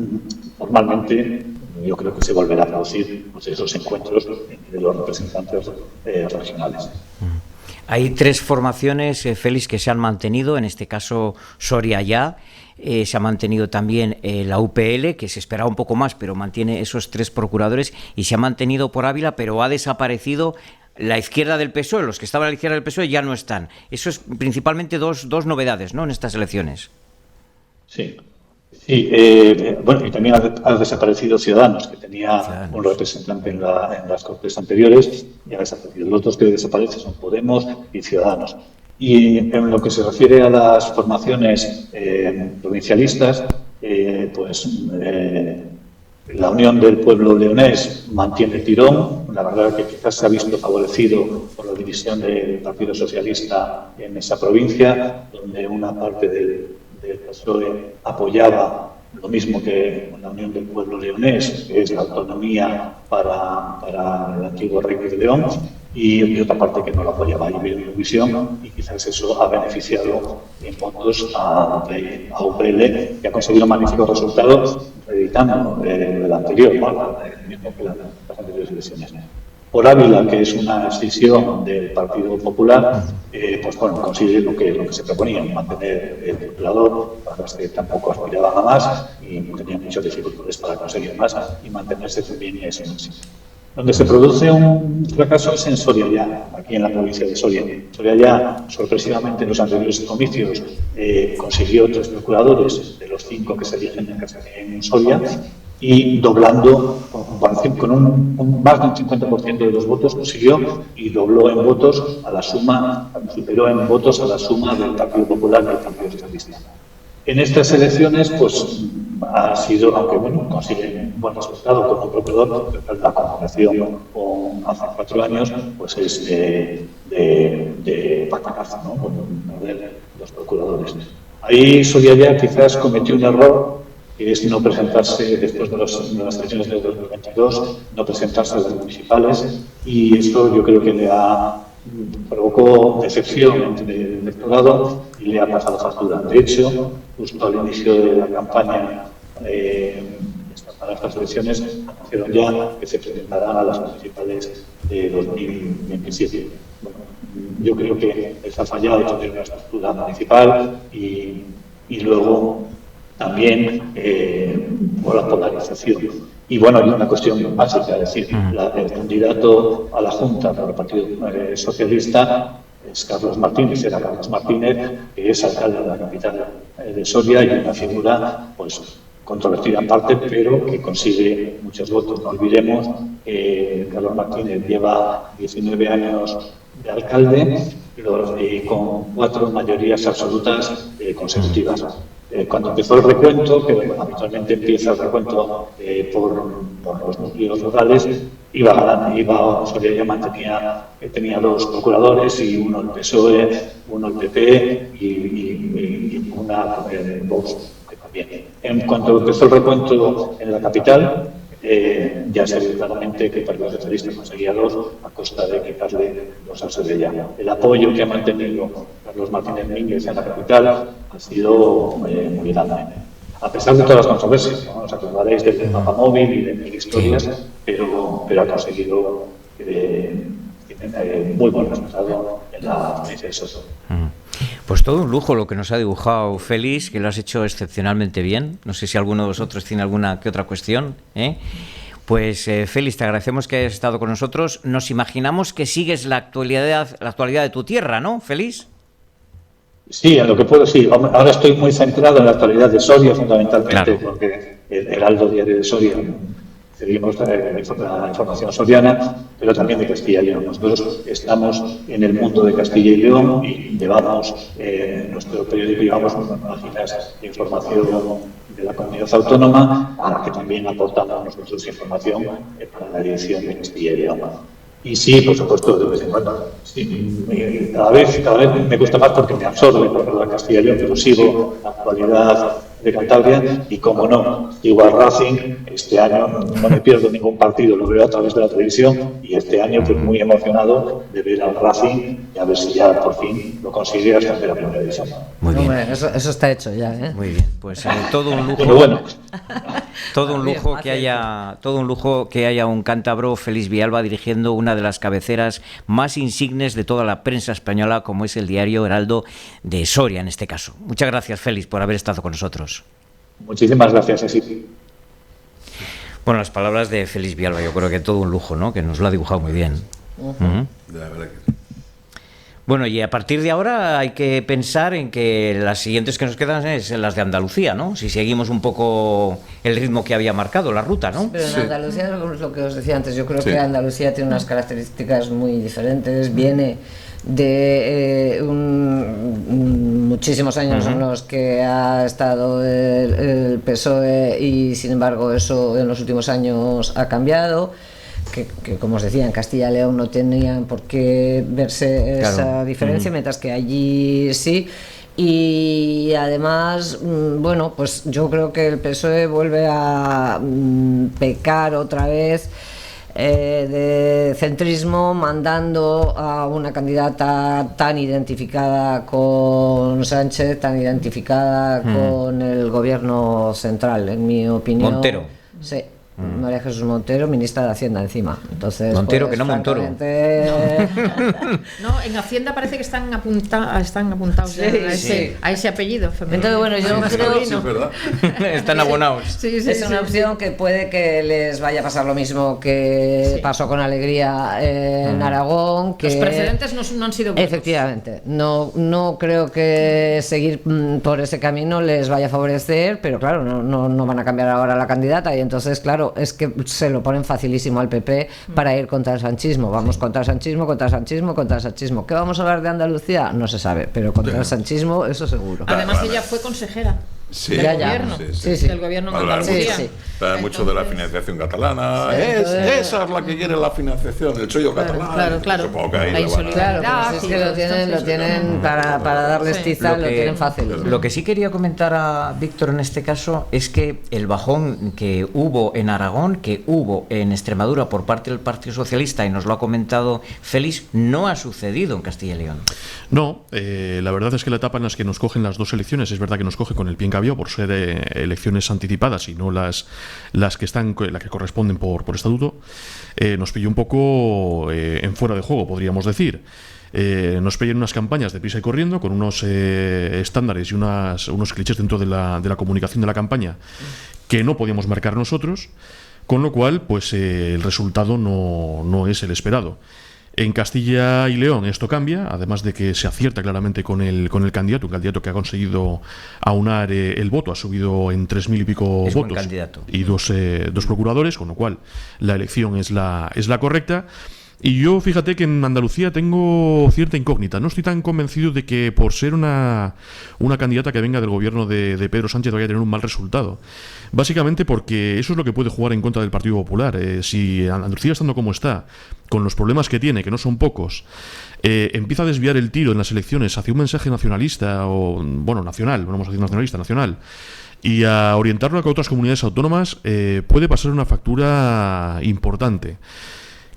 formalmente yo creo que se volverá a producir esos encuentros entre los representantes regionales. Hay tres formaciones, Félix, que se han mantenido, en este caso Soria ya, se ha mantenido también la UPL, que se esperaba un poco más, pero mantiene esos tres procuradores, y se ha mantenido por Ávila, pero ha desaparecido la izquierda del PSOE, los que estaban a la izquierda del PSOE ya no están. Eso es principalmente dos novedades, ¿no?, en estas elecciones. Sí. Sí, bueno, y también ha desaparecido Ciudadanos, que tenía un representante en las Cortes anteriores, y ha desaparecido. Los otros que desaparecen son Podemos y Ciudadanos. Y en lo que se refiere a las formaciones provincialistas, la Unión del Pueblo Leonés mantiene el tirón. La verdad es que quizás se ha visto favorecido por la división del Partido Socialista en esa provincia, donde una parte del PSOE apoyaba lo mismo que la Unión del Pueblo Leonés, que es la autonomía para el antiguo Reino de León, y otra parte que no lo apoyaba. Hay una división y quizás eso ha beneficiado en votos a UPL, que ha conseguido magníficos resultados, reeditando el anterior, el mismo que las anteriores elecciones. Por Ávila, que es una escisión del Partido Popular, consigue lo que se proponía, mantener el procurador, para los que tampoco aspiraban a más y tenían muchas dificultades para conseguir más y mantenerse también en ese máximo. Donde se produce un fracaso es en Soria ya, aquí en la provincia de Soria. Soria ya, sorpresivamente, en los anteriores comicios consiguió 3 procuradores de los 5 que se eligen en Soria, y doblando, con un más de un 50% de los votos consiguió y dobló en votos a la suma, superó en votos a la suma del Partido Popular y del Partido Socialista. En estas elecciones, ha sido, aunque consigue un buen resultado con un procurador, la comparación con hace 4 años, es de patacazo, ¿no?, con perder los procuradores. Ahí Soria ya quizás cometió un error, que es no presentarse después de las elecciones de 2022, no presentarse a las municipales, y esto yo creo que provocó decepción entre el electorado y le ha pasado factura. De hecho, justo al inicio de la campaña, esta para estas elecciones, anunciaron ya que se presentarán a las municipales de 2027. Bueno, yo creo que les ha fallado tener una estructura municipal y luego también por la polarización. Y bueno, hay una cuestión básica, es decir, el candidato a la Junta por el Partido Socialista es Carlos Martínez, era Carlos Martínez, que es alcalde de la capital de Soria y una figura pues controvertida en parte, pero que consigue muchos votos. No olvidemos que Carlos Martínez lleva 19 años de alcalde con 4 mayorías absolutas consecutivas. Cuando empezó el recuento, que habitualmente empieza el recuento por los núcleos rurales, Soria tenía 2 procuradores y uno el PSOE, uno el PP y una Vox también. En cuanto empezó el recuento en la capital, ya se vio claramente que el Partido Socialista conseguía 2 a costa de quitarle 2 al Sevilla. El apoyo que ha mantenido Carlos Martínez Mínguez en la capital ha sido muy grande. A pesar de todas las controversias, ¿no? Os acordaréis del mapa móvil y de mil historias, pero ha conseguido muy buen resultado en la provincia de Soto. Pues todo un lujo lo que nos ha dibujado Félix, que lo has hecho excepcionalmente bien. No sé si alguno de vosotros tiene alguna que otra cuestión, ¿eh? Pues Félix, te agradecemos que hayas estado con nosotros. Nos imaginamos que sigues la actualidad de tu tierra, ¿no, Félix? Sí, en lo que puedo, sí. Ahora estoy muy centrado en la actualidad de Soria, fundamentalmente, porque el Heraldo Diario de Soria seguimos la información soriana, pero también de Castilla y León. Nosotros estamos en el mundo de Castilla y León y llevamos, nuestro periódico, llevamos páginas de información de la comunidad autónoma, a la que también aportamos nosotros información para la dirección de Castilla y León. Y sí, por supuesto, de vez en cuando. Sí, cada vez me gusta más porque me absorbe por la Castilla y León, pero sigo la actualidad de Cantabria y, como no, sigo al Racing. Este año no me pierdo ningún partido, lo veo a través de la televisión y este año pues muy emocionado de ver al Racing y a ver si ya por fin lo consigue ascender a primera división. Muy bien. Hombre, eso está hecho ya, ¿eh? Muy bien, pues todo un lujo. Bueno. Todo un lujo que haya un cántabro, Félix Villalba, dirigiendo una de las cabeceras más insignes de toda la prensa española, como es el diario Heraldo de Soria, en este caso. Muchas gracias, Félix, por haber estado con nosotros. Muchísimas gracias, sí. Bueno, las palabras de Félix Villalba, yo creo que todo un lujo, ¿no? Que nos lo ha dibujado muy bien. La verdad que sí. Bueno, y a partir de ahora hay que pensar en que las siguientes que nos quedan es las de Andalucía, ¿no? Si seguimos un poco el ritmo que había marcado la ruta, ¿no? Pero en Andalucía es lo que os decía antes. Yo creo que Andalucía tiene unas características muy diferentes. Viene de muchísimos años en los que ha estado el PSOE y, sin embargo, eso en los últimos años ha cambiado. Que como os decía, en Castilla y León no tenían por qué verse esa diferencia, mientras que allí sí. Y además, bueno, pues yo creo que el PSOE vuelve a pecar otra vez de centrismo, mandando a una candidata tan identificada con Sánchez, tan identificada con el gobierno central, en mi opinión. Montero. Sí. María Jesús Montero, ministra de Hacienda encima. Entonces, Montero, pues, que no Montoro. No, en Hacienda parece que están apuntados a ese apellido femenino. Entonces, bueno, yo creo Sí, es verdad. Están abonados. Sí, es una opción que puede que les vaya a pasar lo mismo que pasó con Alegría en Aragón. Que los precedentes no han sido buenos. Efectivamente, no creo que seguir por ese camino les vaya a favorecer, pero claro, no van a cambiar ahora la candidata y entonces, claro, es que se lo ponen facilísimo al PP para ir contra el sanchismo. Vamos contra el sanchismo. ¿Qué vamos a hablar de Andalucía? No se sabe, pero contra el sanchismo, eso seguro. Además, ella fue consejera del gobierno, del gobierno de Andalucía. Mucho de la financiación catalana. Esa es la que quiere la financiación, el chollo catalán. Claro. Supongo que ahí Claro, es que lo tienen para darles tiza, lo tienen fácil. Lo que sí quería comentar a Víctor en este caso es que el bajón que hubo en Aragón, que hubo en Extremadura por parte del Partido Socialista, y nos lo ha comentado Félix, no ha sucedido en Castilla y León. No, la verdad es que la etapa en la que nos cogen las dos elecciones, es verdad que nos coge con el pie en cabio por ser elecciones anticipadas y no las las que corresponden por estatuto, nos pilló un poco en fuera de juego, podríamos decir. Nos pillan unas campañas de prisa y corriendo, con unos estándares y unos clichés dentro de la comunicación de la campaña que no podíamos marcar nosotros, con lo cual pues el resultado no es el esperado. En Castilla y León esto cambia, además de que se acierta claramente con el candidato, un candidato que ha conseguido aunar el voto, ha subido en 3.000 y pico votos y dos procuradores, con lo cual la elección es la correcta. Y yo, fíjate que en Andalucía tengo cierta incógnita. No estoy tan convencido de que por ser una candidata que venga del gobierno de Pedro Sánchez vaya a tener un mal resultado. Básicamente porque eso es lo que puede jugar en contra del Partido Popular. Si Andalucía, estando como está, con los problemas que tiene, que no son pocos, empieza a desviar el tiro en las elecciones hacia un mensaje nacionalista, o bueno, nacional, no vamos a decir nacionalista, nacional, y a orientarlo a otras comunidades autónomas, puede pasar una factura importante.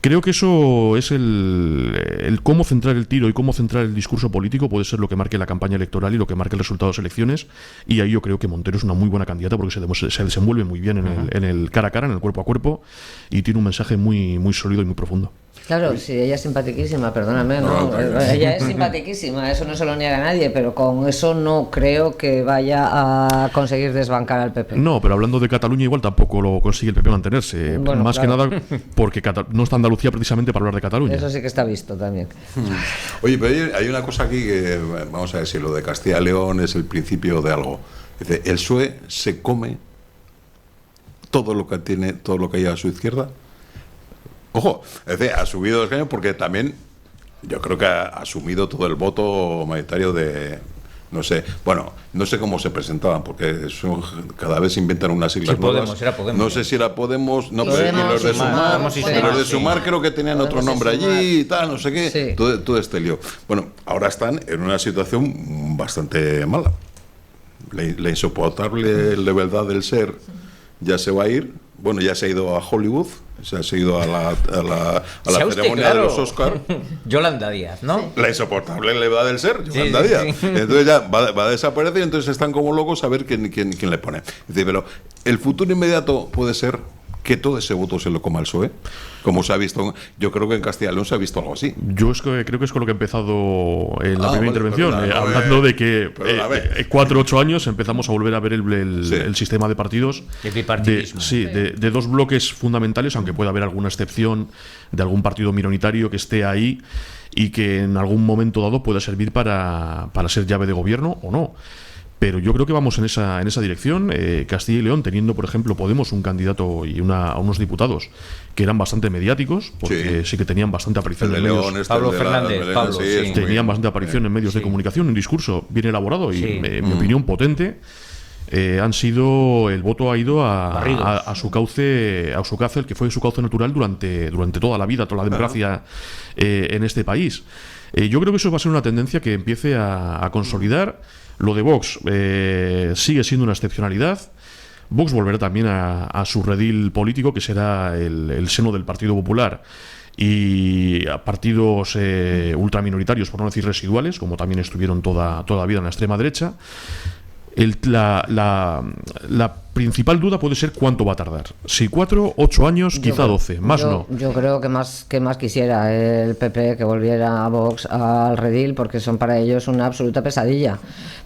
Creo que eso es el cómo centrar el tiro y cómo centrar el discurso político puede ser lo que marque la campaña electoral y lo que marque el resultado de las elecciones, y ahí yo creo que Montero es una muy buena candidata porque se desenvuelve muy bien en el cara a cara, en el cuerpo a cuerpo, y tiene un mensaje muy, muy sólido y muy profundo. Claro, sí, ella es simpaticísima, perdóname, ¿no? Ella es simpaticísima, eso no se lo niega a nadie, pero con eso no creo que vaya a conseguir desbancar al PP. No, pero hablando de Cataluña igual tampoco lo consigue el PP mantenerse, bueno, más claro. que nada porque no está Andalucía precisamente para hablar de Cataluña. Eso sí que está visto también. Oye, pero hay una cosa aquí que, vamos a ver si lo de Castilla y León es el principio de algo. Dice, el PSOE se come todo lo que hay a su izquierda. Ojo, es decir, ha subido el escaño porque también yo creo que ha asumido todo el voto mayoritario de, no sé cómo se presentaban, porque eso, cada vez inventan unas siglas nuevas. Podemos. No sé si era Podemos, no, Podemos, pero los de Sumar, Podemos, los de Sumar creo que tenían otro nombre allí y tal, no sé qué, sí. todo este lío. Bueno, ahora están en una situación bastante mala. La insoportable levedad del ser ya se va a ir. Bueno, ya se ha ido a Hollywood, se ha ido a la ceremonia de los Oscar. Yolanda Díaz, ¿no? Sí. La insoportable levedad del ser, Yolanda Díaz. Sí. Entonces ya va a desaparecer, y entonces están como locos a ver quién le pone. Dice, pero el futuro inmediato puede ser que todo ese voto se lo coma el PSOE, como se ha visto. Yo creo que en Castilla y León se ha visto algo así. Yo creo que es con lo que he empezado en la primera intervención, hablando de que 4 o 8 años empezamos a volver a ver el sistema de partidos de dos bloques fundamentales, aunque pueda haber alguna excepción de algún partido minoritario que esté ahí y que en algún momento dado pueda servir para ser llave de gobierno o no. Pero yo creo que vamos en esa dirección. Castilla y León, teniendo, por ejemplo, Podemos un candidato y unos diputados que eran bastante mediáticos, porque sí que tenían bastante aparición en medios. Pablo Fernández, tenían bastante aparición en medios de comunicación, un discurso bien elaborado y, en mi opinión, potente. El voto ha ido a su cauce, el que fue su cauce natural durante toda la vida, toda la democracia en este país. Yo creo que eso va a ser una tendencia que empiece a consolidar. Lo de Vox sigue siendo una excepcionalidad. Vox volverá también a su redil político, que será el seno del Partido Popular, y a partidos ultraminoritarios, por no decir residuales, como también estuvieron toda la vida en la extrema derecha. La principal duda puede ser cuánto va a tardar. Si 4, 8 años, quizá 12, más no. Yo creo que más quisiera el PP que volviera a Vox al redil, porque son para ellos una absoluta pesadilla.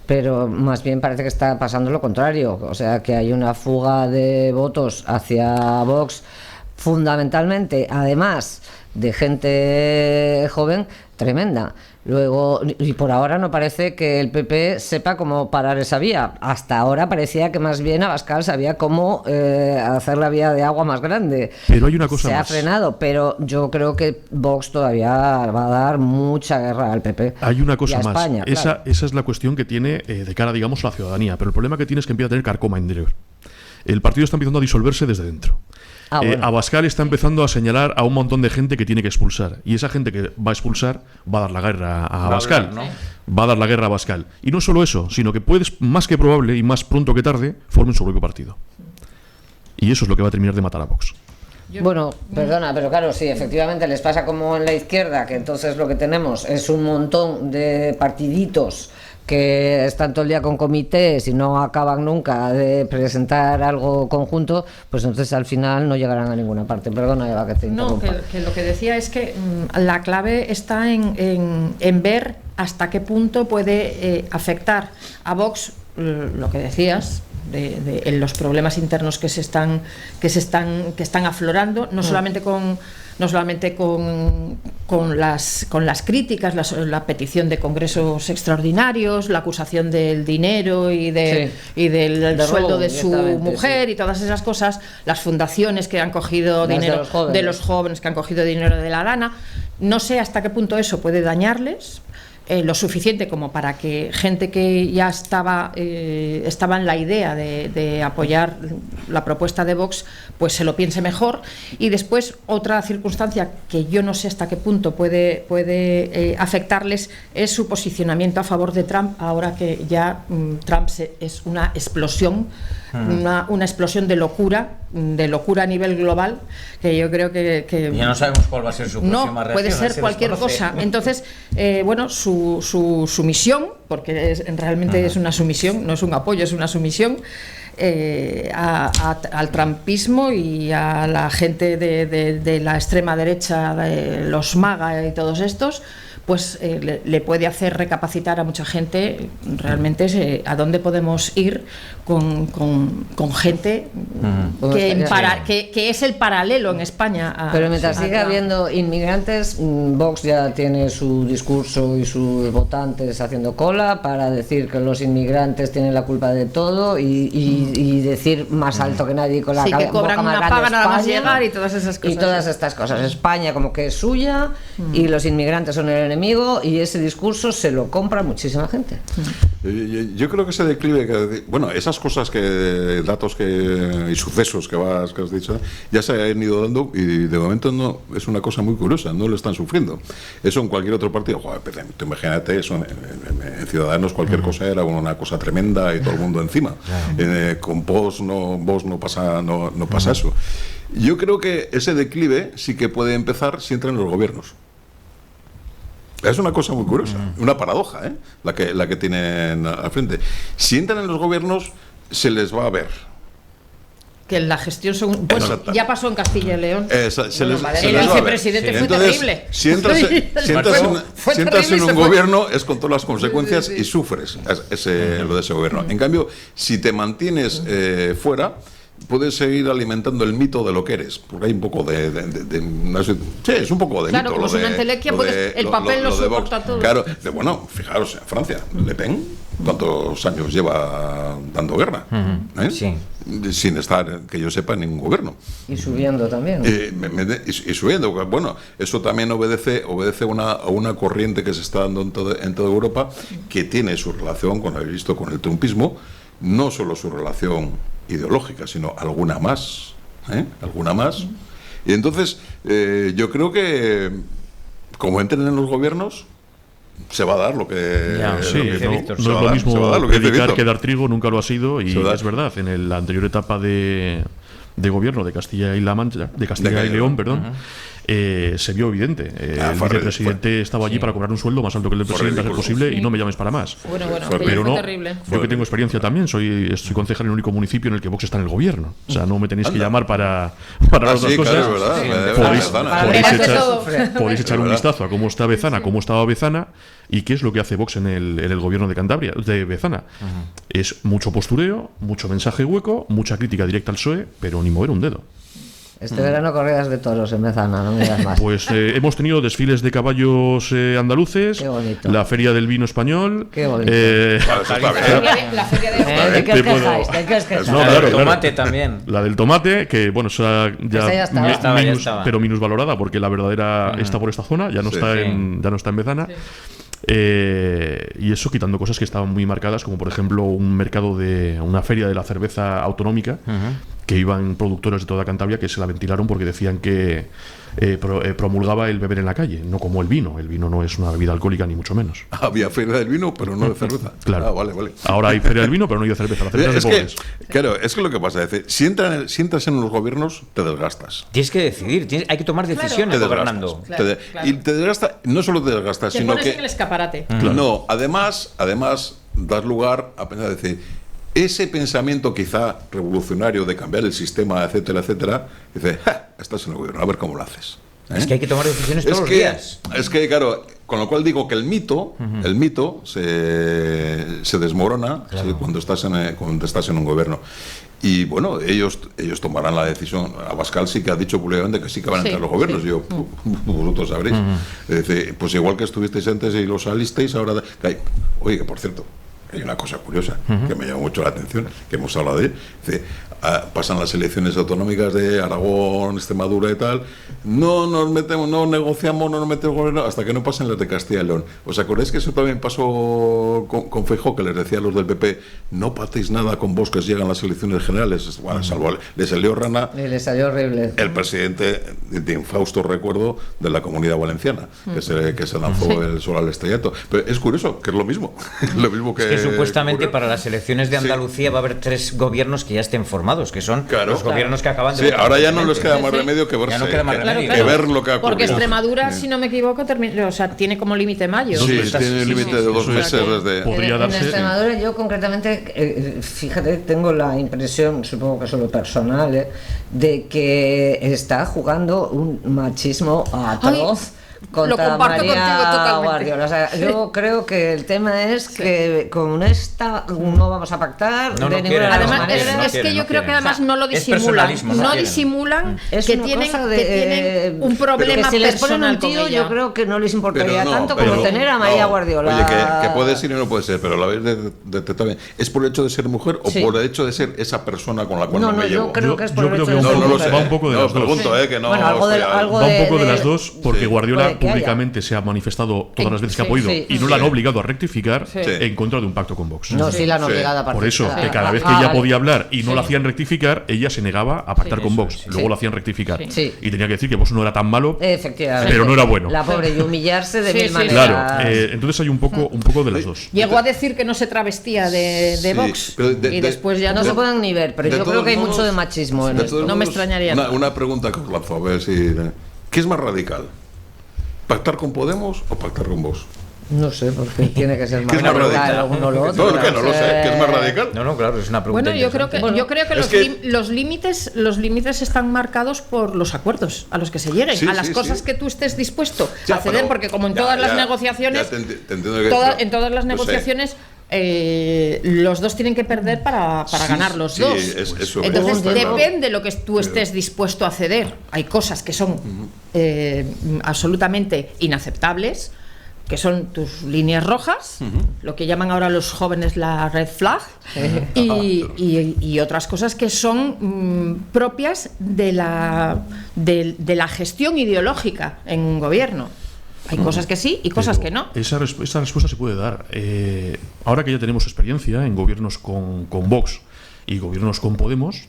Pero más bien parece que está pasando lo contrario. O sea, que hay una fuga de votos hacia Vox, fundamentalmente, además de gente joven, tremenda. Luego, y por ahora no parece que el PP sepa cómo parar esa vía. Hasta ahora parecía que más bien Abascal sabía cómo hacer la vía de agua más grande. Pero hay una cosa más. Se ha frenado, pero yo creo que Vox todavía va a dar mucha guerra al PP. Hay una cosa más. España, esa es la cuestión que tiene de cara, digamos, a la ciudadanía. Pero el problema que tiene es que empieza a tener carcoma interior. El partido está empezando a disolverse desde dentro. Bueno. Abascal está empezando a señalar a un montón de gente que tiene que expulsar, y esa gente que va a expulsar va a dar la guerra a Abascal, va a dar la guerra a Abascal, y no solo eso, sino que más que probable y más pronto que tarde, formen su propio partido, y eso es lo que va a terminar de matar a Vox. Bueno, perdona, pero claro, sí, efectivamente les pasa como en la izquierda, que entonces lo que tenemos es un montón de partiditos que están todo el día con comités y no acaban nunca de presentar algo conjunto, pues entonces al final no llegarán a ninguna parte. Perdona, Eva, que te interrumpa. No, que lo que decía es que la clave está en ver hasta qué punto puede afectar a Vox, lo que decías, en los problemas internos que están aflorando, no solamente con las críticas, la petición de congresos extraordinarios, la acusación del dinero y del sueldo de su mujer y todas esas cosas, las fundaciones que han cogido dinero de los jóvenes que han cogido dinero de la lana. No sé hasta qué punto eso puede dañarles lo suficiente como para que gente que ya estaba en la idea de apoyar la propuesta de Vox pues se lo piense mejor. Y después otra circunstancia que yo no sé hasta qué punto puede afectarles es su posicionamiento a favor de Trump, ahora que ya Trump es una explosión, una explosión de locura a nivel global, que yo creo que ya no sabemos cuál va a ser su próxima reacción. Puede ser cualquier cosa. Entonces, bueno, su misión, porque realmente es una sumisión, no es un apoyo, es una sumisión al trumpismo y a la gente de la extrema derecha, de los MAGA y todos estos, pues le puede hacer recapacitar a mucha gente realmente a dónde podemos ir con gente que es el paralelo en España. Pero mientras siga habiendo inmigrantes, Vox ya tiene su discurso y sus votantes haciendo cola para decir que los inmigrantes tienen la culpa de todo y decir más alto que nadie con la que cobran una paga nada más llegar y todas esas cosas. Y todas estas cosas. España como que es suya y los inmigrantes son el enemigo, y ese discurso se lo compra muchísima gente. Yo creo que ese declive, bueno, esas cosas datos y sucesos que has dicho, ya se han ido dando, y de momento no es una cosa muy curiosa, no lo están sufriendo. Eso en cualquier otro partido, joder, tú imagínate, eso en Ciudadanos cualquier cosa era una cosa tremenda y todo el mundo encima. Con Vox no pasa eso. Yo creo que ese declive sí que puede empezar si entran los gobiernos. Es una cosa muy curiosa, una paradoja, la que tienen al frente. Si entran en los gobiernos, se les va a ver. Que la gestión ya pasó en Castilla y León. El vicepresidente fue terrible. Si entras en un gobierno es con todas las consecuencias y sufres lo de ese gobierno. En cambio, si te mantienes fuera, puedes seguir alimentando el mito de lo que eres, porque hay un poco sí, es un poco de claro, mito. Claro, como es una entelequia, el papel lo soporta todo. Claro, bueno, fijaros, en Francia, Le Pen, ¿cuántos años lleva dando guerra? Sí. Sin estar, que yo sepa, en ningún gobierno. Y subiendo también. Y subiendo. Bueno, eso también obedece a una corriente que se está dando en toda Europa, que tiene su relación, con habéis visto, con el trumpismo, no solo su relación ideológica, sino alguna más. Y entonces, yo creo que, como entren en los gobiernos, se va a dar lo que... no es lo mismo predicar que dar trigo, nunca lo ha sido, y es verdad, en la anterior etapa de gobierno de Castilla y León, se vio evidente. El vicepresidente estaba allí para cobrar un sueldo más alto que el del presidente, a ser posible, y no me llames para más. Pero no, yo que tengo experiencia también, soy concejal en el único municipio en el que Vox está en el gobierno. O sea, no me tenéis que llamar para las otras cosas. Podéis echar un vistazo a cómo está Bezana, cómo estaba Bezana, y qué es lo que hace Vox en el gobierno de Cantabria, de Bezana. Es mucho postureo, mucho mensaje hueco, mucha crítica directa al PSOE, pero ni mover un dedo. Este verano corridas de toros en Bezana, no me digas más. Pues hemos tenido desfiles de caballos andaluces, la Feria del Vino Español. Qué bonito. La Feria de ¿De qué os quejáis? ¿De qué os quejáis? No, la del tomate también. La del tomate, que bueno, ya estaba. Pero minusvalorada, porque la verdadera está por esta zona, ya no está en Bezana. Sí. Y eso quitando cosas que estaban muy marcadas, como por ejemplo una feria de la cerveza autonómica, que iban productores de toda Cantabria que se la ventilaron porque decían que promulgaba el beber en la calle, no como el vino. El vino no es una bebida alcohólica ni mucho menos. Había feria del vino, pero no de cerveza. Claro. Vale. Ahora hay feria del vino, pero no hay de cerveza. La cerveza es de pobres. Claro, es que lo que pasa es que si entras en los gobiernos, te desgastas. Tienes que decidir, hay que tomar decisiones gobernando. Y te desgasta, no solo te desgastas, Te sino pones que... en el escaparate. No, además das lugar a pensar, decir, ese pensamiento quizá revolucionario de cambiar el sistema, etcétera, etcétera, dice, estás en el gobierno, a ver cómo lo haces. Es que hay que tomar decisiones todos los días. Es que, claro, con lo cual digo que el mito se desmorona cuando estás en un gobierno. Y bueno, ellos tomarán la decisión. Abascal sí que ha dicho públicamente que sí que van a entrar los gobiernos. Yo, vosotros sabréis. Pues igual que estuvisteis antes y lo salisteis, ahora... Oye, que por cierto, hay una cosa curiosa que me llama mucho la atención, que hemos hablado de él. Pasan las elecciones autonómicas de Aragón, Extremadura y tal, no negociamos, no nos metemos gobierno hasta que no pasen las de Castilla y León. ¿Os acordáis que eso también pasó con Feijóo, que les decía a los del PP, no pactéis nada con vos que llegan las elecciones generales? Bueno, salvo le salió rana. Y le salió horrible. El presidente de infausto recuerdo de la Comunidad Valenciana, que se lanzó el sol al estrellato. Pero es curioso, que es lo mismo. Lo mismo que... Es que supuestamente para las elecciones de Andalucía va a haber 3 gobiernos que ya estén formados, que son los gobiernos que acaban de... ahora ya no les queda más remedio que verse, que ver lo que ha ocurrido. Porque Extremadura, si no me equivoco, tiene como límite mayo. Sí, tiene límite de 2 meses desde... En Extremadura yo concretamente, fíjate, tengo la impresión, supongo que solo personal, de que está jugando un machismo atroz. Contra María Guardiola. O sea, yo creo que el tema es que con esta no vamos a pactar de ninguna de las maneras. Además, es que yo creo que además no lo disimulan. No disimulan que tienen un problema que si les ponen personal un tío, con ella. yo creo que no les importaría tanto como tener a María Guardiola. Oye, que puede ser y no puede ser, pero la habéis detectado bien. ¿Es por el hecho de ser mujer o por el hecho de ser esa persona con la cual no me llevo? Yo creo que es por el hecho de ser mujer. No lo sé. Va un poco de las dos. Bueno, algo va un poco de las dos, porque Guardiola públicamente haya. se ha manifestado todas las veces que ha podido y no la han obligado a rectificar en contra de un pacto con Vox. No, sí la han obligado a participar. Por eso, que cada vez que ella podía hablar y no la hacían rectificar, ella se negaba a pactar con Vox. Luego la hacían rectificar. Y tenía que decir que Vox no era tan malo, pero no era bueno. La pobre, y humillarse de mil maneras. Claro, entonces hay un poco de las dos. Llegó a decir que no se travestía de Vox y después ya no se pueden ni ver, pero yo creo que hay mucho de machismo en esto. No me extrañaría. Una pregunta que os lanzo, a ver si... ¿Qué es más radical? ¿Pactar con Podemos o pactar con Vox? No sé, porque tiene que ser más radical uno lo otro. No, que no lo sé, ¿qué es más radical? No, claro, es una pregunta. Bueno, yo creo que los límites están marcados por los acuerdos a los que se lleguen, a las cosas que tú estés dispuesto a ceder, porque como en todas las negociaciones, en todas las negociaciones los dos tienen que perder para ganar los dos. Entonces depende de lo que tú estés dispuesto a ceder. Hay cosas que son absolutamente inaceptables, que son tus líneas rojas, lo que llaman ahora los jóvenes la red flag, y otras cosas que son propias de la gestión ideológica en un gobierno. Hay cosas que sí y cosas que no. Esa respuesta se puede dar. Ahora que ya tenemos experiencia en gobiernos con Vox y gobiernos con Podemos,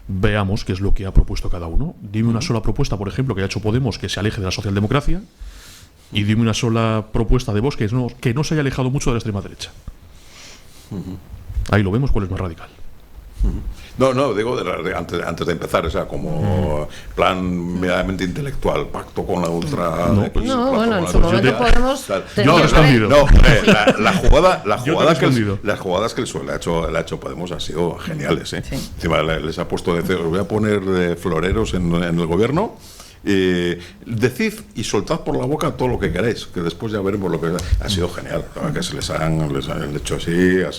veamos qué es lo que ha propuesto cada uno. Dime una sola propuesta, por ejemplo, que ha hecho Podemos que se aleje de la socialdemocracia, y dime una sola propuesta de Vox que no se haya alejado mucho de la extrema derecha. Ahí lo vemos cuál es más radical. No, digo antes de empezar, o sea, como plan meramente intelectual, pacto con la ultra... bueno, en su momento Podemos... Yo he respondido. No, las jugadas que el PSOE le ha hecho Podemos han sido geniales, ¿eh? Encima les ha puesto, os voy a poner de floreros en el gobierno. Decid y soltad por la boca todo lo que queráis, que después ya veremos lo que ha sido genial, que se les han hecho así, ha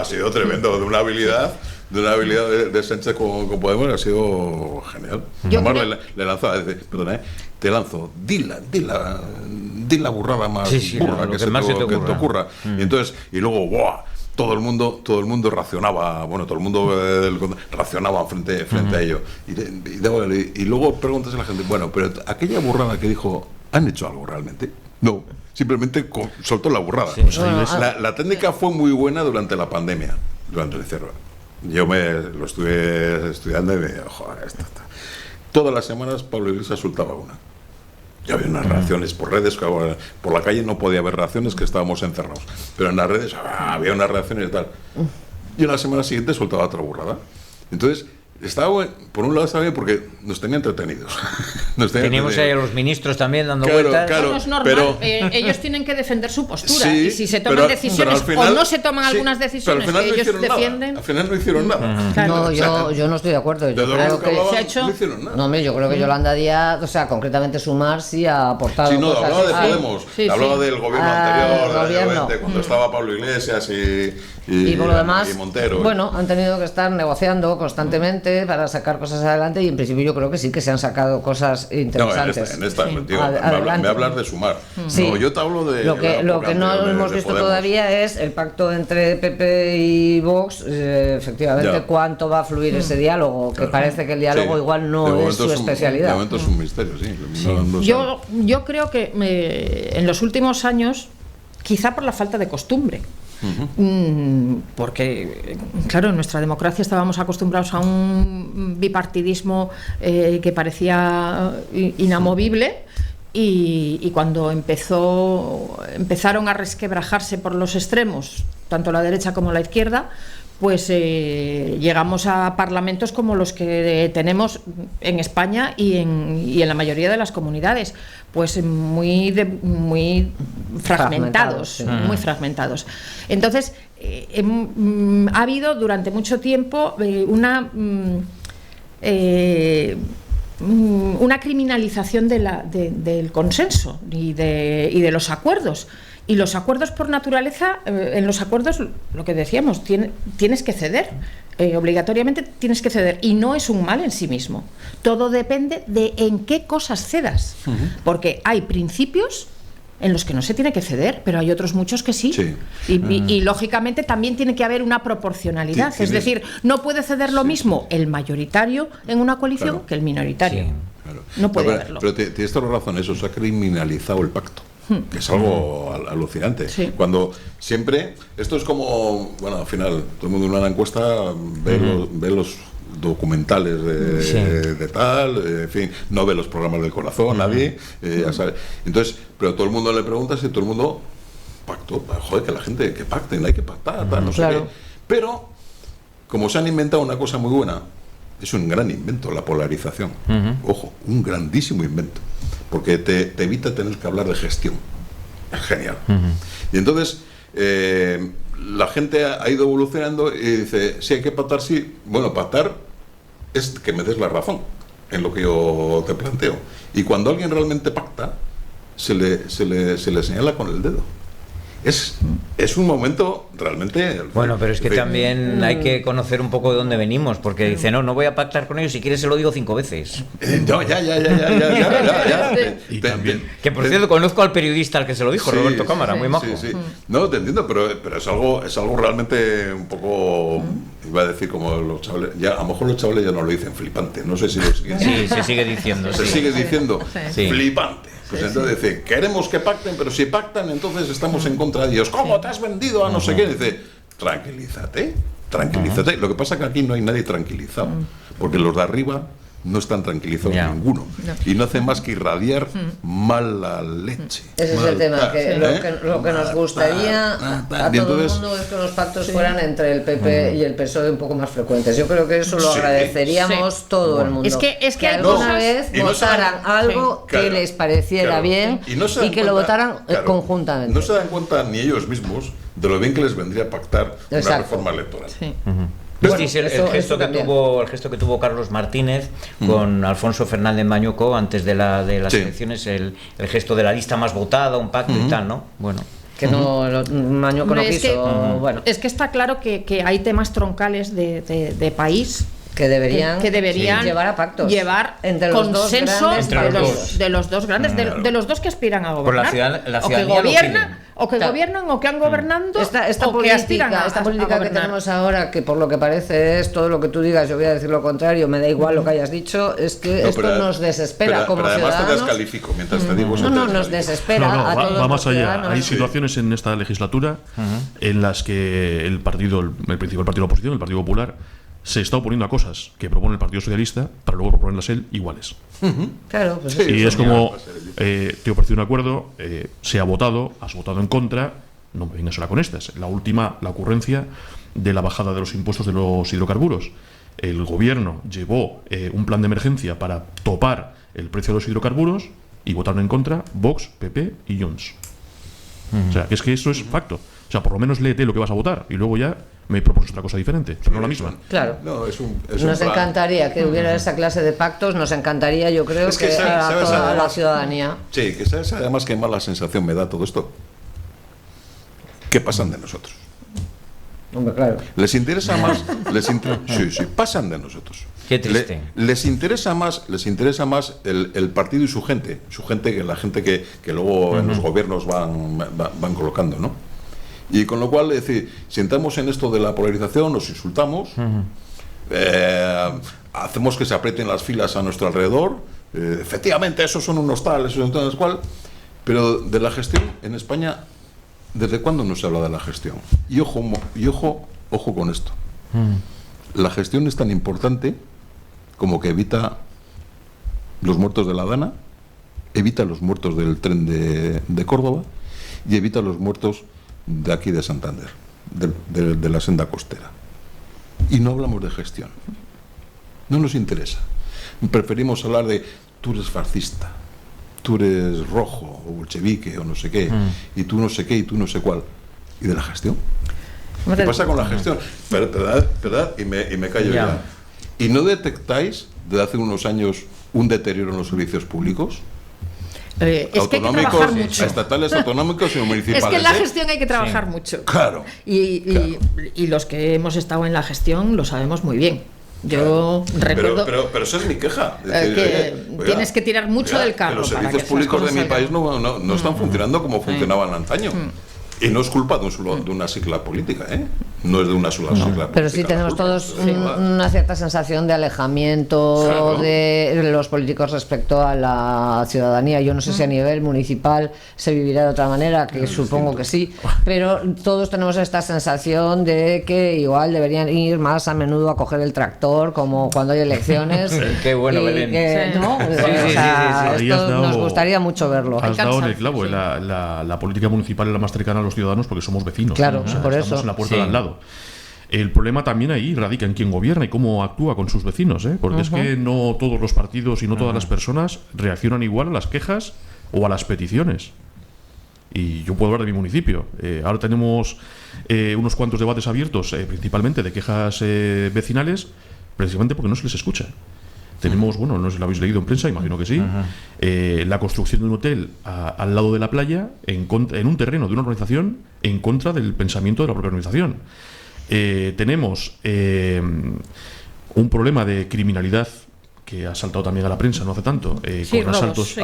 sido tremendo, de una habilidad de Sánchez con Podemos ha sido genial. Además le lanzaba, perdona, te lanzo, di la burrada más burra que te ocurra. Y entonces, y luego, ¡buah! Todo el mundo racionaba, racionaba frente a ello. Y luego preguntas a la gente, bueno, pero aquella burrada que dijo, ¿han hecho algo realmente? No, simplemente soltó la burrada. La técnica fue muy buena durante la pandemia, durante el encierro. yo lo estuve estudiando y me dije, joder, todas las semanas Pablo Iglesias soltaba una. Ya había unas reacciones por redes, por la calle no podía haber reacciones, que estábamos encerrados, pero en las redes había unas reacciones y tal. Y en la semana siguiente soltaba otra burrada. Entonces, por un lado estaba bien porque nos tenía entretenidos. Teníamos ahí a los ministros también dando vueltas. Eso no es normal. Ellos tienen que defender su postura. Y si se toman decisiones final, o no se toman algunas decisiones que ellos defienden. Al final no hicieron nada. No, yo no estoy de acuerdo. Yo creo que se ha hecho. No hicieron nada. No, hombre, yo creo que Yolanda Díaz, o sea, concretamente Sumar, sí ha aportado. Sí, no, cosas. hablaba de Podemos. Hablaba del gobierno anterior, cuando estaba Pablo Iglesias y por lo demás, y Montero. Bueno, han tenido que estar negociando constantemente para sacar cosas adelante y en principio yo creo que sí que se han sacado cosas interesantes. No, en esta me hablas de Sumar. Sí. No, yo te hablo de lo que no hemos visto todavía es el pacto entre PP y Vox, efectivamente, cuánto va a fluir ese diálogo, que parece que el diálogo igual no es su especialidad. De momento es un misterio, sí. Yo creo que en los últimos años, quizá por la falta de costumbre, porque claro, en nuestra democracia estábamos acostumbrados a un bipartidismo que parecía inamovible, y cuando empezaron a resquebrajarse por los extremos, tanto la derecha como la izquierda, pues llegamos a parlamentos como los que tenemos en España y en la mayoría de las comunidades, pues muy fragmentados, sí. Muy fragmentados. Entonces, ha habido durante mucho tiempo una criminalización del consenso y de los acuerdos. Y los acuerdos por naturaleza, en los acuerdos, lo que decíamos, tienes que ceder, obligatoriamente tienes que ceder, y no es un mal en sí mismo. Todo depende de en qué cosas cedas, porque hay principios en los que no se tiene que ceder, pero hay otros muchos que sí. Y lógicamente también tiene que haber una proporcionalidad, es decir, no puede ceder lo mismo el mayoritario en una coalición que el minoritario. No puede haberlo. Pero tienes toda la razón, eso se ha criminalizado el pacto. Que es algo alucinante. Cuando siempre, esto es como, bueno, al final, todo el mundo en una encuesta ve los documentales de tal, en fin, no ve los programas del corazón, nadie, ya sabe. Entonces, pero todo el mundo le pregunta si todo el mundo pactó, joder, que la gente que pacten, hay que pactar, tal, no sé qué. Pero, como se han inventado una cosa muy buena, es un gran invento, la polarización. Ojo, un grandísimo invento. Porque te evita tener que hablar de gestión. Es genial. Y entonces, la gente ha ido evolucionando y dice, sí, hay que pactar, sí. Bueno, pactar es que me des la razón en lo que yo te planteo. Y cuando alguien realmente pacta, se le señala con el dedo. Es un momento realmente... Bueno, pero es que también hay que conocer un poco de dónde venimos, porque dice, no voy a pactar con ellos, si quieres se lo digo 5 veces. No, ya. Y también... Que por cierto, conozco al periodista al que se lo dijo, Roberto Cámara, muy majo. Sí. No, te entiendo, pero es algo realmente un poco... Iba a decir como los chavales, ya, a lo mejor los chavales ya no lo dicen flipante, no sé si lo siguen diciendo. Sí, se sigue diciendo. Se sigue diciendo flipante. Pues entonces dice, queremos que pacten, pero si pactan, entonces estamos en contra de ellos. ¿Cómo te has vendido a no sé qué? Dice, tranquilízate. Lo que pasa es que aquí no hay nadie tranquilizado, porque los de arriba no están tranquilizados ninguno. Y no hacen más que irradiar mala leche. Ese es el tema, que lo que nos gustaría a todo el mundo es que los pactos fueran entre el PP y el PSOE un poco más frecuentes. Yo creo que eso lo agradeceríamos todo el mundo. Es que alguna vez votaran algo que les pareciera bien y que lo votaran conjuntamente. No se dan cuenta ni ellos mismos de lo bien que les vendría pactar una reforma electoral. Bueno, el gesto que tuvo Carlos Martínez con Alfonso Fernández Mañuco antes de las elecciones, el gesto de la lista más votada, un pacto y tal, ¿no? Bueno. Que no, Mañuco no quiso. Es que está claro que hay temas troncales de país que deberían llevar a pactos, entre los consenso de los dos grandes, de los dos que aspiran a gobernar, la ciudadanía o que gobiernan o que han gobernando, esta o que aspiran esta política que tenemos ahora, que por lo que parece es todo lo que tú digas, yo voy a decir lo contrario, me da igual lo que hayas dicho, es que esto nos desespera como pero además ciudadanos. Te descalifico mientras te digo eso. No, nos desespera a todos va más los allá. ciudadanos. Hay situaciones en esta legislatura en las que el principal partido de la oposición, el Partido Popular, se está oponiendo a cosas que propone el Partido Socialista para luego proponerlas él iguales. Claro, pues sí, y es como te he ofrecido un acuerdo, se ha votado, has votado en contra, no me vengas ahora con estas. La ocurrencia de la bajada de los impuestos de los hidrocarburos. El gobierno llevó un plan de emergencia para topar el precio de los hidrocarburos y votaron en contra Vox, PP y Junts. O sea, que es que eso es facto. O sea, por lo menos léete lo que vas a votar y luego ya me propones otra cosa diferente, pero no la misma. Claro. No, nos encantaría que hubiera esa clase de pactos, nos encantaría, yo creo, que a toda la ciudadanía. Sí, que sabes además qué mala sensación me da todo esto. ¿Qué pasan de nosotros? Hombre, claro. Les interesa más, sí, pasan de nosotros. Qué triste. Les interesa más el partido y su gente que la gente que luego en los gobiernos van colocando, ¿no? Y con lo cual, es decir, si entramos en esto de la polarización, nos insultamos, hacemos que se aprieten las filas a nuestro alrededor, efectivamente, esos son unos tales, esos son tales cual, pero de la gestión en España, ¿desde cuándo no se habla de la gestión? Y ojo con esto. La gestión es tan importante como que evita los muertos de la Dana, evita los muertos del tren de Córdoba y evita los muertos de aquí de Santander, de la senda costera. Y no hablamos de gestión. No nos interesa. Preferimos hablar de tú eres fascista, tú eres rojo o bolchevique o no sé qué, y tú no sé qué y tú no sé cuál. ¿Y de la gestión? ¿Qué pasa con la gestión? ¿Verdad? Y me callo ya. ¿Y no detectáis desde hace unos años un deterioro en los servicios públicos? Autonómicos, estatales, autonómicos y municipales. Es que en la gestión hay que trabajar mucho. Claro. Y los que hemos estado en la gestión lo sabemos muy bien. Yo recuerdo. Pero esa es mi queja. Tienes que tirar mucho del carro. Que los servicios públicos de mi país no están funcionando como funcionaban antaño. Y no es culpa de una sigla política, ¿eh? No es de una sola sigla política. Pero sí tenemos todos una cierta sensación de alejamiento de los políticos respecto a la ciudadanía. Yo no sé si a nivel municipal se vivirá de otra manera, que supongo que sí, pero todos tenemos esta sensación de que igual deberían ir más a menudo a coger el tractor, como cuando hay elecciones. Qué bueno, Belén. Esto nos gustaría mucho verlo. Has dado en el clavo. La política municipal es la más cercana a los ciudadanos porque somos vecinos. Claro, por estamos eso. en la puerta de al lado. El problema también ahí radica en quién gobierna y cómo actúa con sus vecinos, ¿eh? Porque es que no todos los partidos y no todas las personas reaccionan igual a las quejas o a las peticiones. Y yo puedo hablar de mi municipio. Ahora tenemos unos cuantos debates abiertos, principalmente de quejas vecinales, precisamente porque no se les escucha. Tenemos, bueno, no sé si lo habéis leído en prensa, imagino que sí, la construcción de un hotel al lado de la playa en un terreno de una organización en contra del pensamiento de la propia organización. Tenemos un problema de criminalidad que ha saltado también a la prensa no hace tanto, con asaltos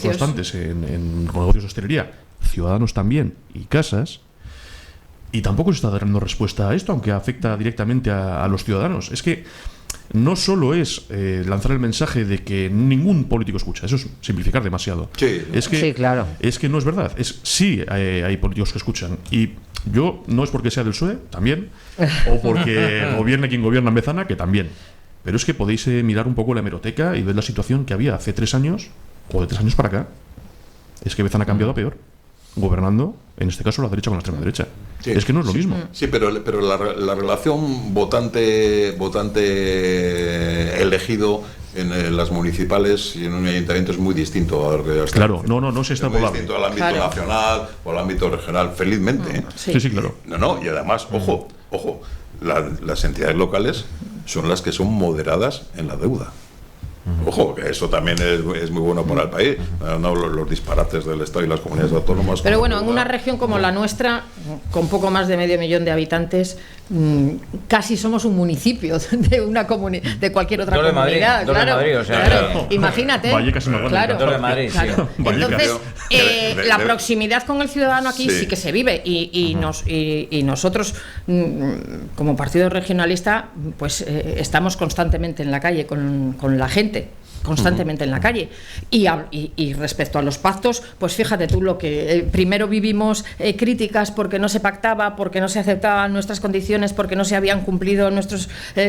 constantes en negocios de hostelería, ciudadanos también y casas. Y tampoco se está dando respuesta a esto, aunque afecta directamente a los ciudadanos. Es que no solo es lanzar el mensaje de que ningún político escucha, eso es simplificar demasiado. Claro. Es que no es verdad. Sí hay políticos que escuchan. Y yo, no es porque sea del PSOE, también, o porque gobierne quien gobierna en Bezana, que también. Pero es que podéis mirar un poco la hemeroteca y ver la situación que había hace 3 años, o de 3 años para acá. Es que Bezana ha cambiado a peor, gobernando, en este caso, la derecha con la extrema derecha. Sí, es que no es lo mismo. Sí, pero la relación votante elegido en las municipales y en un ayuntamiento es muy distinto. Claro, no se está muy distinto al ámbito nacional o al ámbito regional, felizmente. Sí, claro. Y además, ojo, las entidades locales son las que son moderadas en la deuda. Ojo, que eso también es muy bueno para el país, no los disparates del Estado y las comunidades autónomas. Pero bueno, en una región como la nuestra, con poco más de 500.000 de habitantes, casi somos un municipio de una de cualquier otra comunidad. Madrid, o sea, claro. Imagínate. Vallecas y más grande. Claro. Madrid, claro. sí. Entonces, la proximidad con el ciudadano aquí sí que se vive y nosotros, como partido regionalista, pues estamos constantemente en la calle con la gente. Constantemente en la calle y respecto a los pactos, pues fíjate tú lo que primero vivimos críticas porque no se pactaba, porque no se aceptaban nuestras condiciones, porque no se habían cumplido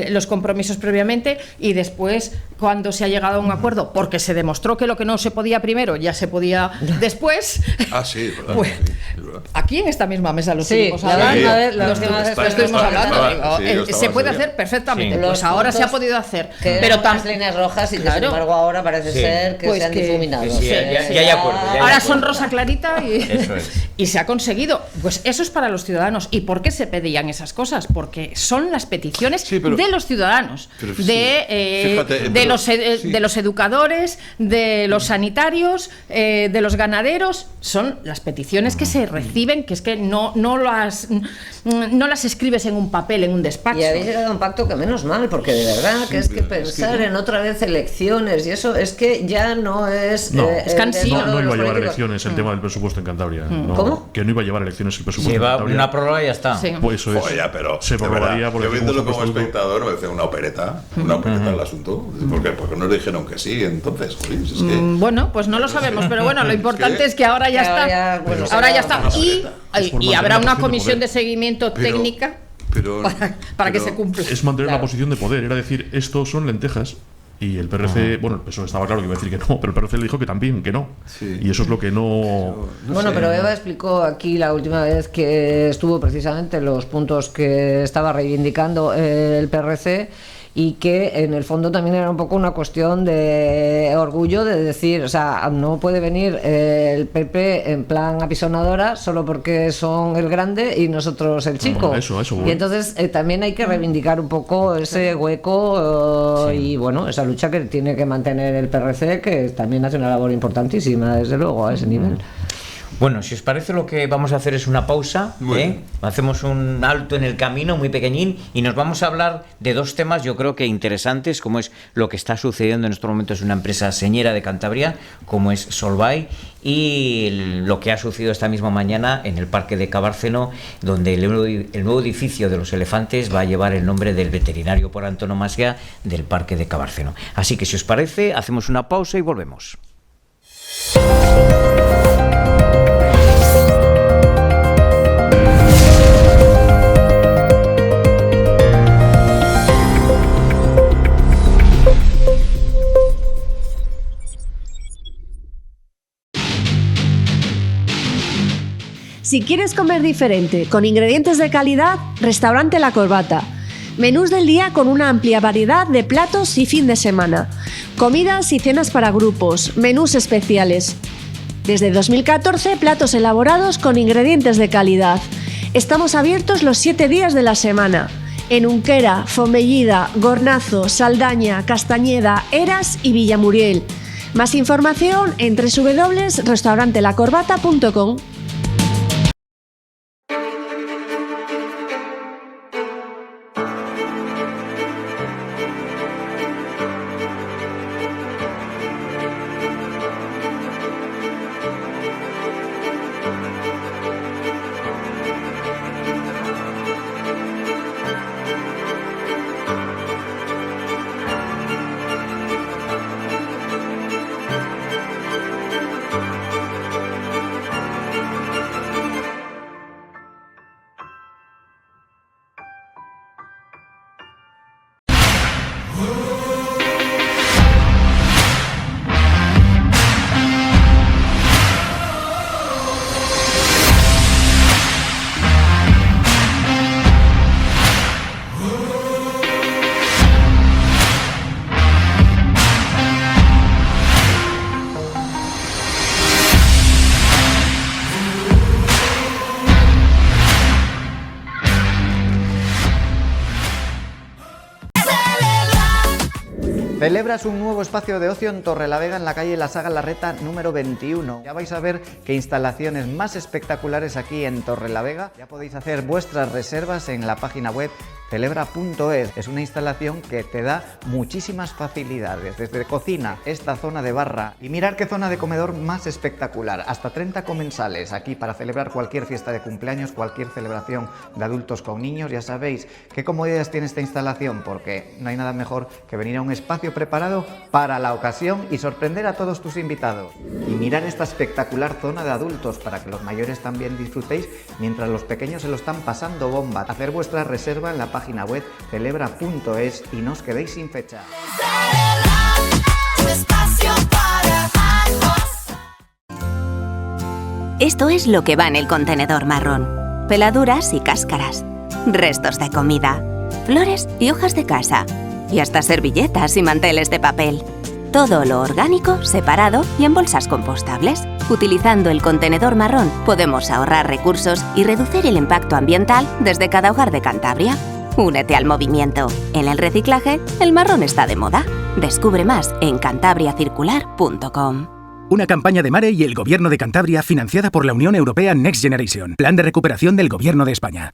los compromisos previamente, y después cuando se ha llegado a un acuerdo porque se demostró que lo que no se podía primero ya se podía después. Sí, verdad. Pues, aquí en esta misma mesa lo estuvimos hablando, se puede hacer perfectamente, pues ahora se ha podido hacer, pero las líneas rojas y sin embargo ahora parece ser que pues se han difuminado. Ya hay acuerdo. Ahora son rosa clarita y se ha conseguido. Pues eso es para los ciudadanos. ¿Y por qué se pedían esas cosas? Porque son las peticiones de los ciudadanos, de los educadores, de los sanitarios, de los ganaderos. Son las peticiones que se reciben, que es que no las escribes en un papel, en un despacho. Y habéis llegado a un pacto que menos mal, porque de verdad que es que pensar en otra vez elecciones y eso es que ya no es... No, es cansino. No iba a llevar elecciones el tema del presupuesto en Cantabria. ¿Cómo? Que no iba a llevar elecciones el presupuesto en Cantabria. Una prórroga y ya está. Sí. Pues eso es. Oye, pero se prorrogaría porque yo viéndolo como espectador me parece una opereta el asunto. Porque nos dijeron que sí, entonces, joder, es que... Bueno, pues no lo sabemos, pero bueno, lo importante es que ahora ya está. Ahora ya está. Y habrá una comisión de seguimiento técnica para que se cumpla. Es mantener una posición de poder, era decir, estos son lentejas. Y el PRC, bueno, eso estaba claro que iba a decir que no, pero el PRC le dijo que también, que no. Sí. Y eso es lo que no... Bueno, pero Eva explicó aquí la última vez que estuvo precisamente los puntos que estaba reivindicando el PRC, y que en el fondo también era un poco una cuestión de orgullo de decir, o sea, no puede venir el PP en plan apisonadora solo porque son el grande y nosotros el chico. Eso, y entonces también hay que reivindicar un poco ese hueco y bueno, esa lucha que tiene que mantener el PRC, que también hace una labor importantísima, desde luego, a ese nivel. Bueno, si os parece, lo que vamos a hacer es una pausa, hacemos un alto en el camino muy pequeñín y nos vamos a hablar de dos temas yo creo que interesantes, como es lo que está sucediendo en estos momentos en una empresa señera de Cantabria, como es Solvay, y lo que ha sucedido esta misma mañana en el Parque de Cabárceno, donde el nuevo edificio de los elefantes va a llevar el nombre del veterinario por antonomasia del Parque de Cabárceno. Así que si os parece, hacemos una pausa y volvemos. Si quieres comer diferente, con ingredientes de calidad, Restaurante La Corbata. Menús del día con una amplia variedad de platos y fin de semana. Comidas y cenas para grupos, menús especiales. Desde 2014, platos elaborados con ingredientes de calidad. Estamos abiertos los 7 días de la semana. En Unquera, Fomellida, Gornazo, Saldaña, Castañeda, Eras y Villamuriel. Más información en www.restaurantelacorbata.com. Celebras un nuevo espacio de ocio en Torrelavega, en la calle La Saga Larreta número 21. Ya vais a ver qué instalaciones más espectaculares aquí en Torrelavega. Ya podéis hacer vuestras reservas en la página web celebra.es. Es una instalación que te da muchísimas facilidades, desde cocina, esta zona de barra, y mirar qué zona de comedor más espectacular. Hasta 30 comensales aquí para celebrar cualquier fiesta de cumpleaños, cualquier celebración de adultos con niños. Ya sabéis qué comodidades tiene esta instalación, porque no hay nada mejor que venir a un espacio preparado para la ocasión y sorprender a todos tus invitados. Y mirar esta espectacular zona de adultos para que los mayores también disfrutéis mientras los pequeños se lo están pasando bomba. Hacer vuestra reserva en la página web celebra.es y no os quedéis sin fecha. Esto es lo que va en el contenedor marrón: peladuras y cáscaras, restos de comida, flores y hojas de casa, y hasta servilletas y manteles de papel. Todo lo orgánico, separado y en bolsas compostables. Utilizando el contenedor marrón podemos ahorrar recursos y reducir el impacto ambiental desde cada hogar de Cantabria. Únete al movimiento. En el reciclaje, el marrón está de moda. Descubre más en cantabriacircular.com. Una campaña de Mare y el Gobierno de Cantabria financiada por la Unión Europea Next Generation. Plan de recuperación del Gobierno de España.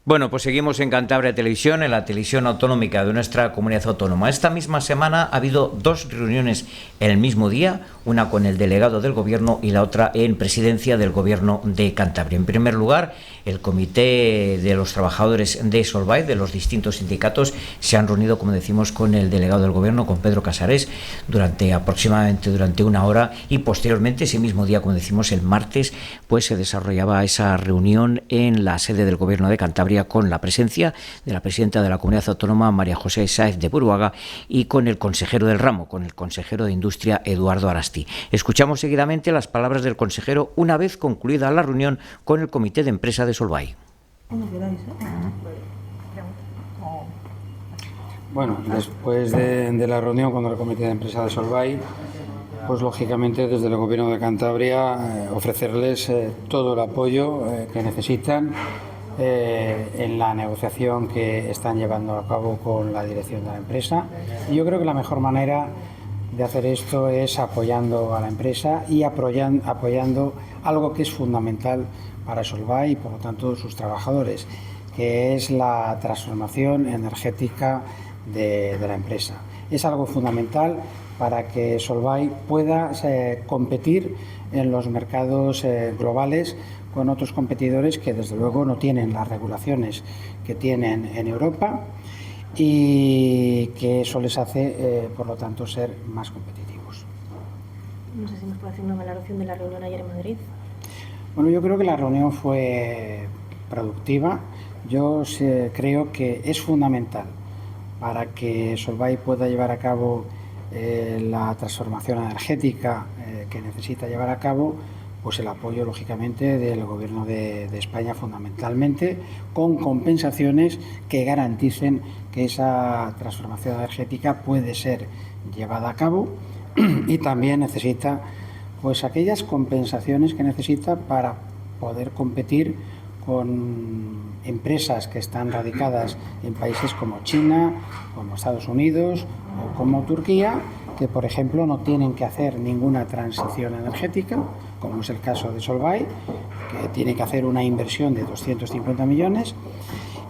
Bueno, pues seguimos en Cantabria Televisión, en la televisión autonómica de nuestra comunidad autónoma. Esta misma semana ha habido dos reuniones en el mismo día, una con el delegado del Gobierno y la otra en presidencia del Gobierno de Cantabria. En primer lugar, el comité de los trabajadores de Solvay, de los distintos sindicatos, se han reunido, como decimos, con el delegado del Gobierno, con Pedro Casares, aproximadamente durante una hora, y posteriormente, ese mismo día, como decimos, el martes, pues se desarrollaba esa reunión en la sede del Gobierno de Cantabria, con la presencia de la presidenta de la Comunidad Autónoma, María José Sáez de Buruaga, y con el consejero del ramo, con el consejero de Industria, Eduardo Arasti. Escuchamos seguidamente las palabras del consejero una vez concluida la reunión con el comité de empresa de Solvay. Bueno, después de la reunión con el comité de empresa de Solvay, pues lógicamente desde el Gobierno de Cantabria ofrecerles todo el apoyo que necesitan en la negociación que están llevando a cabo con la dirección de la empresa. Y yo creo que la mejor manera de hacer esto es apoyando a la empresa y apoyando algo que es fundamental para Solvay y por lo tanto sus trabajadores, que es la transformación energética de la empresa. Es algo fundamental para que Solvay pueda competir en los mercados globales con otros competidores que desde luego no tienen las regulaciones que tienen en Europa y que eso les hace, por lo tanto, ser más competitivos. No sé si nos puede hacer una valoración de la reunión ayer en Madrid. Bueno, yo creo que la reunión fue productiva. Yo creo que es fundamental para que Solvay pueda llevar a cabo la transformación energética que necesita llevar a cabo, pues el apoyo lógicamente del Gobierno de España fundamentalmente, con compensaciones que garanticen que esa transformación energética puede ser llevada a cabo, y también necesita pues aquellas compensaciones que necesita para poder competir con empresas que están radicadas en países como China, como Estados Unidos o como Turquía, que por ejemplo no tienen que hacer ninguna transición energética, como es el caso de Solvay, que tiene que hacer una inversión de 250 millones,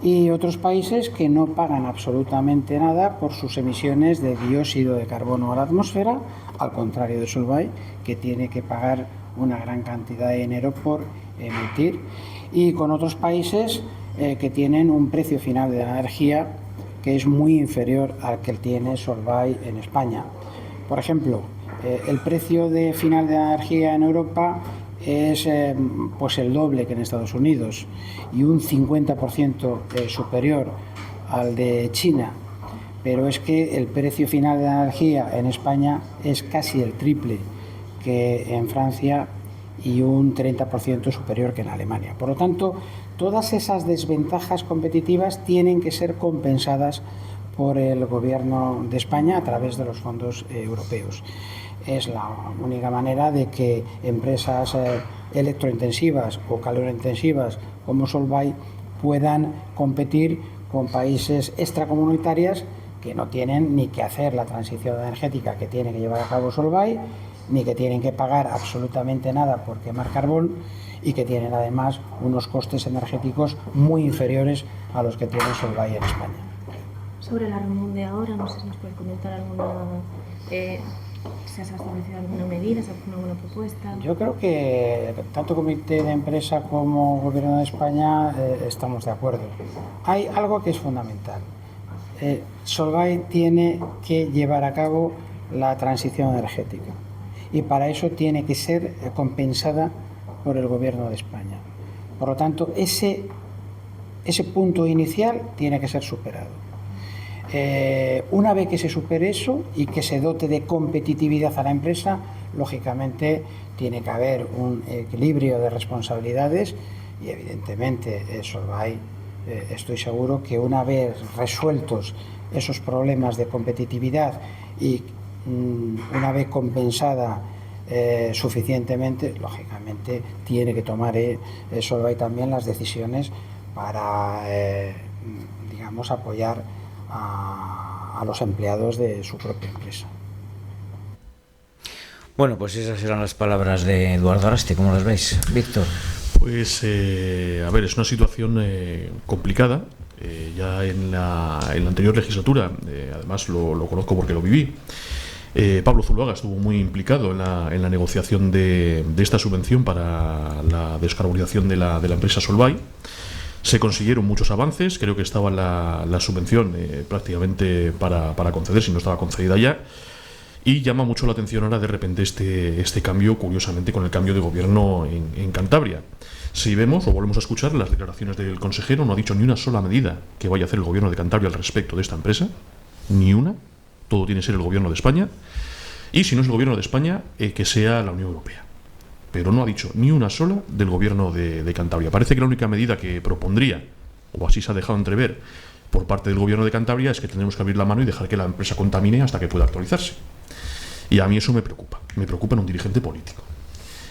y otros países que no pagan absolutamente nada por sus emisiones de dióxido de carbono a la atmósfera, al contrario de Solvay, que tiene que pagar una gran cantidad de dinero por emitir, y con otros países que tienen un precio final de la energía que es muy inferior al que tiene Solvay en España. Por ejemplo, el precio de final de la energía en Europa es pues el doble que en Estados Unidos y un 50% superior al de China, pero es que el precio final de la energía en España es casi el triple que en Francia y un 30% superior que en Alemania. Por lo tanto, todas esas desventajas competitivas tienen que ser compensadas por el Gobierno de España a través de los fondos europeos. Es la única manera de que empresas electrointensivas o calorintensivas como Solvay puedan competir con países extracomunitarios que no tienen ni que hacer la transición energética que tiene que llevar a cabo Solvay, ni que tienen que pagar absolutamente nada por quemar carbón y que tienen además unos costes energéticos muy inferiores a los que tiene Solvay en España. Sobre la reunión de ahora, no sé si nos puede comentar alguna... ¿Se ha establecido alguna medida, se ha hecho alguna propuesta? Yo creo que tanto Comité de Empresa como Gobierno de España estamos de acuerdo. Hay algo que es fundamental. Solvay tiene que llevar a cabo la transición energética y para eso tiene que ser compensada por el Gobierno de España. Por lo tanto, ese punto inicial tiene que ser superado. Una vez que se supere eso y que se dote de competitividad a la empresa, lógicamente tiene que haber un equilibrio de responsabilidades y evidentemente Solvay, estoy seguro que una vez resueltos esos problemas de competitividad y una vez compensada suficientemente, lógicamente tiene que tomar Solvay también las decisiones para digamos apoyar a los empleados de su propia empresa. Bueno, pues esas eran las palabras de Eduardo Araste. ¿Cómo las veis, Víctor? Pues, a ver, es una situación complicada. Ya en la anterior legislatura, además lo conozco porque lo viví, Pablo Zuloaga estuvo muy implicado en la negociación de esta subvención para la descarbonización de la empresa Solvay. Se consiguieron muchos avances, creo que estaba la subvención prácticamente para conceder, si no estaba concedida ya, y llama mucho la atención ahora de repente este cambio, curiosamente, con el cambio de gobierno en Cantabria. Si vemos o volvemos a escuchar las declaraciones del consejero, no ha dicho ni una sola medida que vaya a hacer el gobierno de Cantabria al respecto de esta empresa, ni una, todo tiene que ser el gobierno de España, y si no es el gobierno de España, que sea la Unión Europea. Pero no ha dicho ni una sola del gobierno de Cantabria. Parece que la única medida que propondría, o así se ha dejado entrever por parte del gobierno de Cantabria, es que tendremos que abrir la mano y dejar que la empresa contamine hasta que pueda actualizarse. Y a mí eso me preocupa en un dirigente político.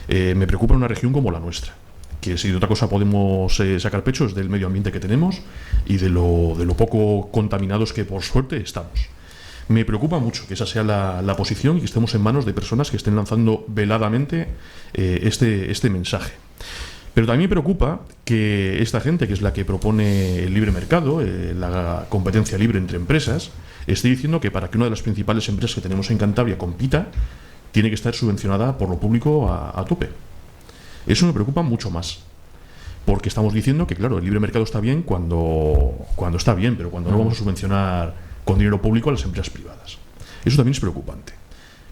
Me preocupa en una región como la nuestra, que si de otra cosa podemos sacar pecho es del medio ambiente que tenemos y de lo poco contaminados que por suerte estamos. Me preocupa mucho que esa sea la posición y que estemos en manos de personas que estén lanzando veladamente este mensaje. Pero también me preocupa que esta gente, que es la que propone el libre mercado, la competencia libre entre empresas, esté diciendo que para que una de las principales empresas que tenemos en Cantabria compita, tiene que estar subvencionada por lo público a tope. Eso me preocupa mucho más. Porque estamos diciendo que, claro, el libre mercado está bien cuando está bien, pero cuando no vamos a subvencionar con dinero público a las empresas privadas. Eso también es preocupante,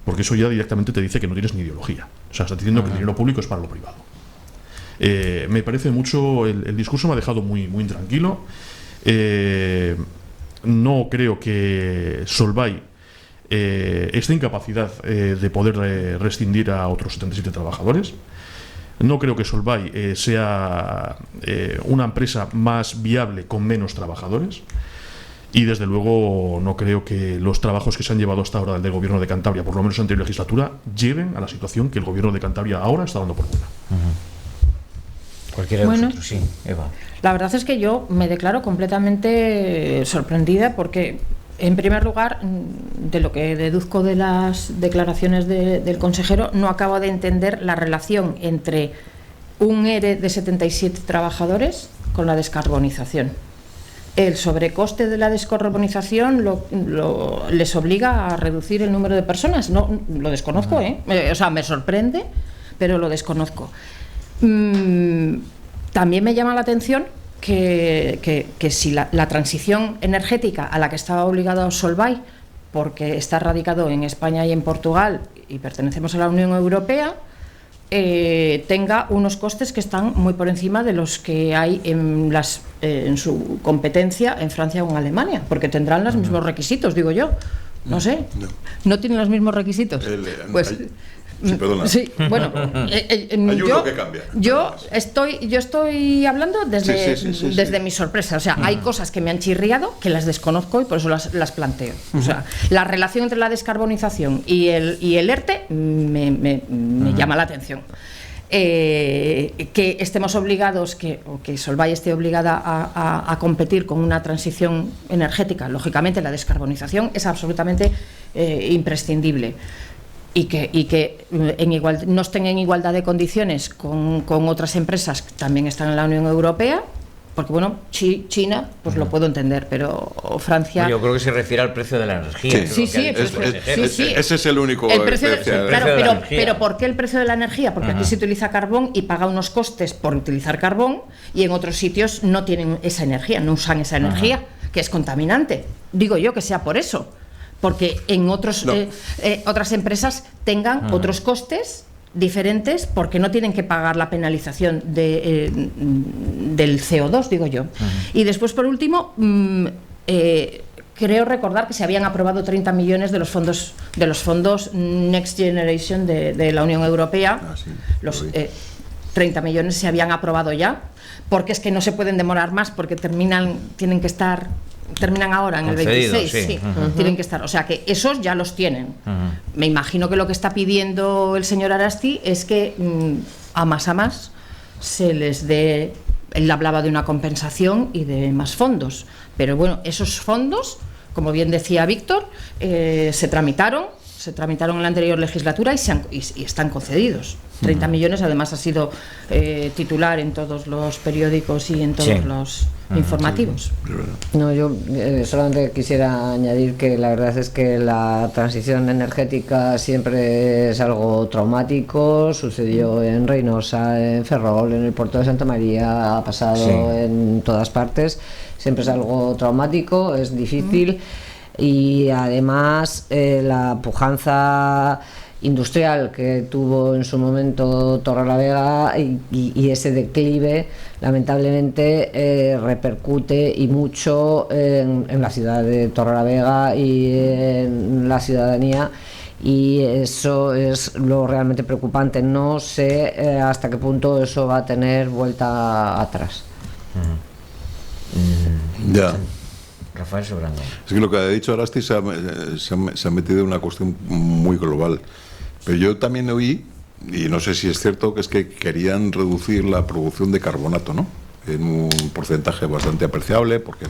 porque eso ya directamente te dice que no tienes ni ideología. O sea, estás diciendo que el dinero público es para lo privado. Me parece mucho, el discurso me ha dejado muy, muy intranquilo. No creo que Solvay esté en capacidad de poder rescindir a otros 77 trabajadores. No creo que Solvay sea una empresa más viable con menos trabajadores. Y desde luego no creo que los trabajos que se han llevado hasta ahora del gobierno de Cantabria, por lo menos en la anterior legislatura, lleven a la situación que el gobierno de Cantabria ahora está dando por buena. Cualquiera de vosotros, sí, Eva. La verdad es que yo me declaro completamente sorprendida porque, en primer lugar, de lo que deduzco de las declaraciones del consejero, no acabo de entender la relación entre un ERE de 77 trabajadores con la descarbonización. El sobrecoste de la descarbonización les obliga a reducir el número de personas. No, lo desconozco, o sea, me sorprende, pero lo desconozco. También me llama la atención que si la transición energética a la que estaba obligado Solvay, porque está radicado en España y en Portugal y pertenecemos a la Unión Europea, tenga unos costes que están muy por encima de los que hay en su competencia en Francia o en Alemania, porque tendrán los mismos requisitos, digo yo. No sé. ¿No tienen los mismos requisitos? Sí, perdona. Sí, bueno, Hay uno que cambia. Yo estoy hablando desde mi sorpresa. O sea, hay cosas que me han chirriado que las desconozco y por eso las planteo. O sea, la relación entre la descarbonización y el ERTE me llama la atención. Que estemos obligados, o que Solvay esté obligada a competir con una transición energética, lógicamente la descarbonización es absolutamente imprescindible. Y que no estén en igualdad de condiciones con otras empresas que también están en la Unión Europea, porque bueno, China, pues lo puedo entender, pero Francia... Yo creo que se refiere al precio de la energía. Sí, ese es el único... Pero ¿por qué el precio de la energía? Porque aquí se utiliza carbón y paga unos costes por utilizar carbón, y en otros sitios no tienen esa energía, no usan esa energía, que es contaminante. Digo yo que sea por eso. Porque en otras empresas tengan otros costes diferentes, porque no tienen que pagar la penalización del CO2, digo yo. Y después, por último, creo recordar que se habían aprobado 30 millones de los fondos Next Generation de la Unión Europea. 30 millones se habían aprobado ya, porque es que no se pueden demorar más, porque terminan ahora en el 26, tienen que estar, o sea que esos ya los tienen. Me imagino que lo que está pidiendo el señor Arasti es que a más se les dé, él hablaba de una compensación y de más fondos, pero bueno, esos fondos, como bien decía Víctor, se tramitaron en la anterior legislatura y están concedidos. 30 millones, además ha sido titular en todos los periódicos y en todos los informativos. No, yo solamente quisiera añadir que la verdad es que la transición energética siempre es algo traumático. Sucedió en Reynosa, en Ferrol, en el puerto de Santa María, ha pasado en todas partes. Siempre es algo traumático, es difícil. Y además la pujanza industrial que tuvo en su momento Torrelavega y ese declive lamentablemente repercute y mucho en la ciudad de Torrelavega y en la ciudadanía, y eso es lo realmente preocupante. No sé hasta qué punto eso va a tener vuelta atrás. Ya. Rafael Sobrando. Es que lo que ha dicho Arasti se ha metido en una cuestión muy global. Pero yo también oí, y no sé si es cierto, que es que querían reducir la producción de carbonato, ¿no? En un porcentaje bastante apreciable, porque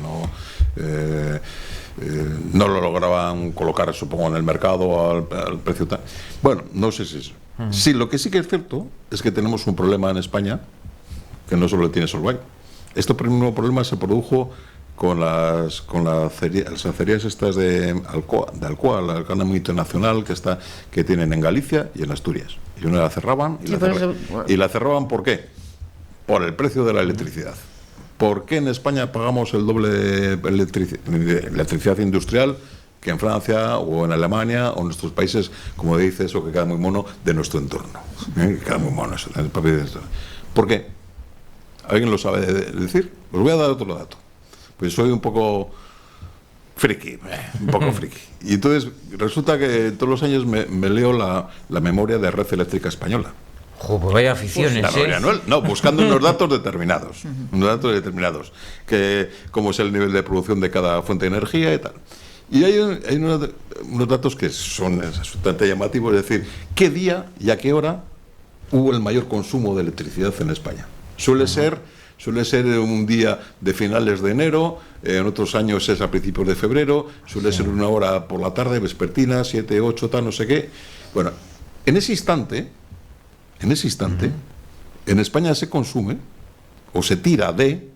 no lo lograban colocar, supongo, en el mercado al precio tal. Bueno, no sé si es eso. Sí, lo que sí que es cierto es que tenemos un problema en España que no solo tiene Solvay. Este mismo problema se produjo con las acerías estas de Alcoa, la cáñamo internacional que tienen en Galicia y en Asturias. Y una la cerraban y la cerraban ¿por qué? Por el precio de la electricidad. ¿Por qué en España pagamos el doble de electricidad industrial que en Francia o en Alemania o en nuestros países, como dice eso que queda muy mono, de nuestro entorno? Queda muy mono eso. ¿Por qué? ¿Alguien lo sabe decir? Os voy a dar otro dato. Pues soy un poco friki. Y entonces resulta que todos los años me leo la memoria de Red Eléctrica Española. Pues vaya aficiones, la memoria anual. No, buscando unos datos determinados. Que cómo es el nivel de producción de cada fuente de energía y tal. Y hay unos datos que son absolutamente llamativos, es decir, qué día y a qué hora hubo el mayor consumo de electricidad en España. Suele ser un día de finales de enero, en otros años es a principios de febrero, suele ser una hora por la tarde, vespertina, 7, 8, tal, no sé qué. Bueno, en ese instante, en España se consume, o se tira de,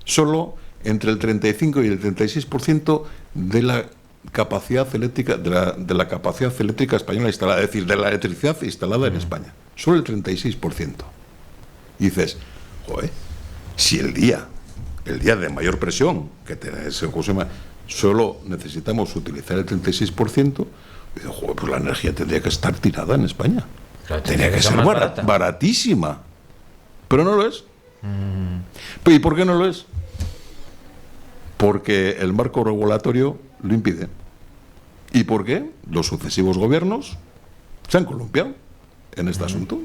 solo entre el 35 y el 36% de la capacidad eléctrica, de la capacidad eléctrica española instalada, es decir, de la electricidad instalada en España. Solo el 36%. Y dices, joder, si el día de mayor presión que se consume, solo necesitamos utilizar el 36%, joder, pues la energía tendría que estar tirada en España. Claro, tendría que ser baratísima. Pero no lo es. ¿Y por qué no lo es? Porque el marco regulatorio lo impide. ¿Y por qué? Los sucesivos gobiernos se han columpiado. en este asunto.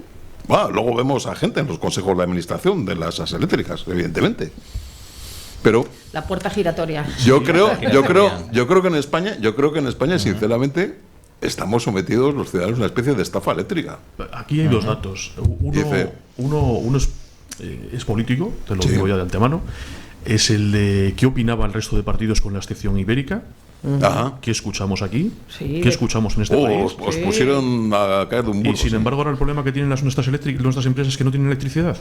Bueno, luego vemos a gente en los consejos de administración de las eléctricas, evidentemente. Pero la puerta giratoria. Yo creo que en España, sinceramente, estamos sometidos los ciudadanos a una especie de estafa eléctrica. Aquí hay dos datos. Uno es político, te lo digo ya de antemano. Es el de qué opinaba el resto de partidos con la excepción ibérica. ¿Qué escuchamos aquí? ¿Qué escuchamos en este país? Os pusieron a caer de un burro. Y sin embargo, ahora el problema que tienen nuestras empresas es que no tienen electricidad.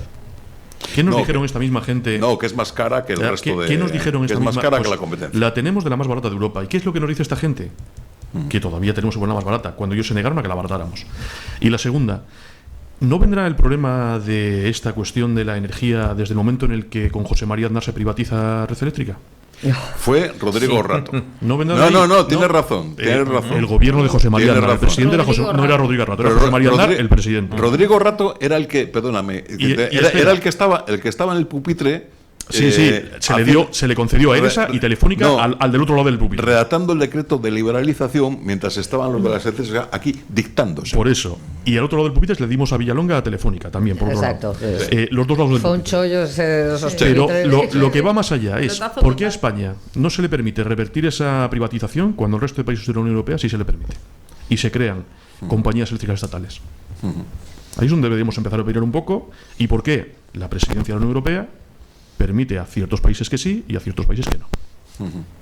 ¿Qué nos dijeron esta misma gente? No, que es más cara que el resto de... ¿Qué nos dijeron esta misma? Es más cara que la competencia. La tenemos de la más barata de Europa. ¿Y qué es lo que nos dice esta gente? Que todavía tenemos una más barata, cuando ellos se negaron a que la abaratáramos. Y la segunda, ¿no vendrá el problema de esta cuestión de la energía desde el momento en el que con José María Aznar se privatiza Red Eléctrica? Fue Rodrigo Rato. No, tienes razón. El gobierno de José María Aznar, el presidente no era Rodrigo Rato, era José María Aznar, el presidente. Rodrigo Rato era el que, perdóname, era el que estaba en el pupitre. Se le concedió a Edesa y Telefónica al del otro lado del pupitre. Redactando el decreto de liberalización mientras estaban los de las eléctricas aquí dictándose. Por eso. Y al otro lado del pupitre le dimos a Villalonga a Telefónica también, por otro lado. Los dos lados del Fue un chollo esos Pero lo que va más allá es ¿por qué a España no se le permite revertir esa privatización cuando el resto de países de la Unión Europea sí se le permite? Y se crean compañías eléctricas estatales. Ahí es donde deberíamos empezar a opinar un poco. ¿Y por qué la presidencia de la Unión Europea permite a ciertos países que sí y a ciertos países que no?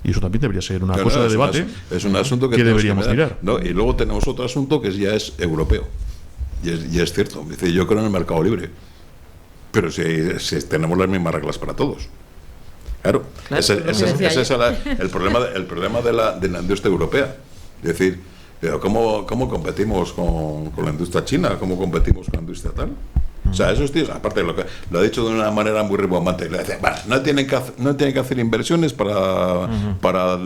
Y eso también debería ser una cosa de debate. Es un asunto que deberíamos mirar. Y luego tenemos otro asunto que ya es europeo. Y es cierto. Dice, yo creo en el mercado libre. Pero si tenemos las mismas reglas para todos. Claro. Ese es el problema de la industria europea. Es decir, ¿cómo competimos con la industria china? ¿Cómo competimos con la industria tal? O sea, esos tíos, aparte lo ha dicho de una manera muy rimbombante, le dice, no tienen que hacer inversiones para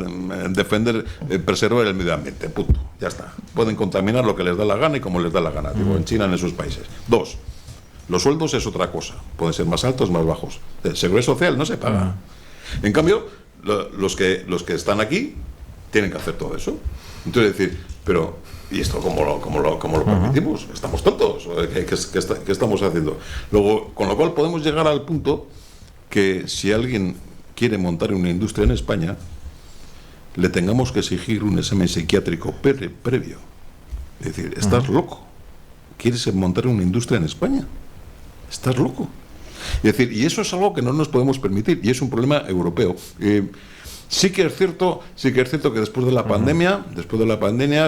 defender, preservar el medio ambiente, punto, ya está. Pueden contaminar lo que les da la gana y como les da la gana, digo, en China, en esos países. Dos, los sueldos es otra cosa, pueden ser más altos, más bajos. Seguridad social no se paga. En cambio, los que están aquí tienen que hacer todo eso. Entonces, decir, pero ¿y esto cómo lo permitimos? ¿Estamos tontos? ¿Qué estamos haciendo? Luego, con lo cual podemos llegar al punto que si alguien quiere montar una industria en España, le tengamos que exigir un examen psiquiátrico previo. Es decir, ¿estás loco? ¿Quieres montar una industria en España? ¿Estás loco? Es decir, y eso es algo que no nos podemos permitir, y es un problema europeo. Sí que es cierto que después de la pandemia,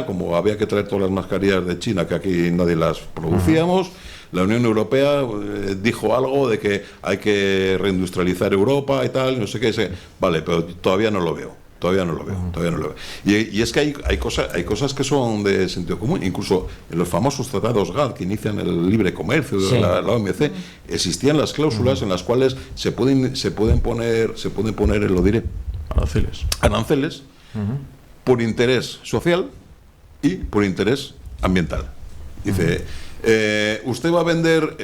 como había que traer todas las mascarillas de China, que aquí nadie las producíamos, la Unión Europea dijo algo de que hay que reindustrializar Europa y tal, no sé qué. Vale, pero todavía no lo veo. Y es que hay cosas que son de sentido común. Incluso en los famosos tratados GATT que inician el libre comercio de la OMC, existían las cláusulas en las cuales se pueden poner, lo diré, aranceles por interés social y por interés ambiental. Dice, usted va a vender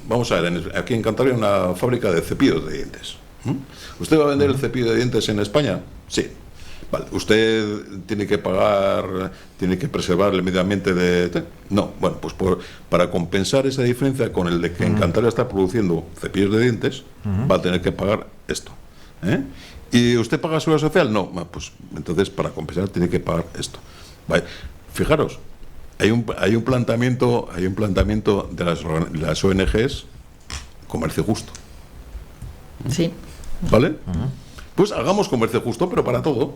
vamos a ver, aquí en Cantabria hay una fábrica de cepillos de dientes. ¿Usted va a vender el cepillo de dientes en España? Sí. Vale. ¿Usted tiene que pagar, tiene que preservar el medio ambiente no? Bueno, pues para compensar esa diferencia con el de que en Cantabria está produciendo cepillos de dientes, va a tener que pagar esto. ¿Y usted paga seguridad social? No. Pues entonces para compensar tiene que pagar esto. Vale. Fijaros, hay un planteamiento de las ONGs, comercio justo. Sí. ¿Vale? Pues hagamos comercio justo, pero para todo.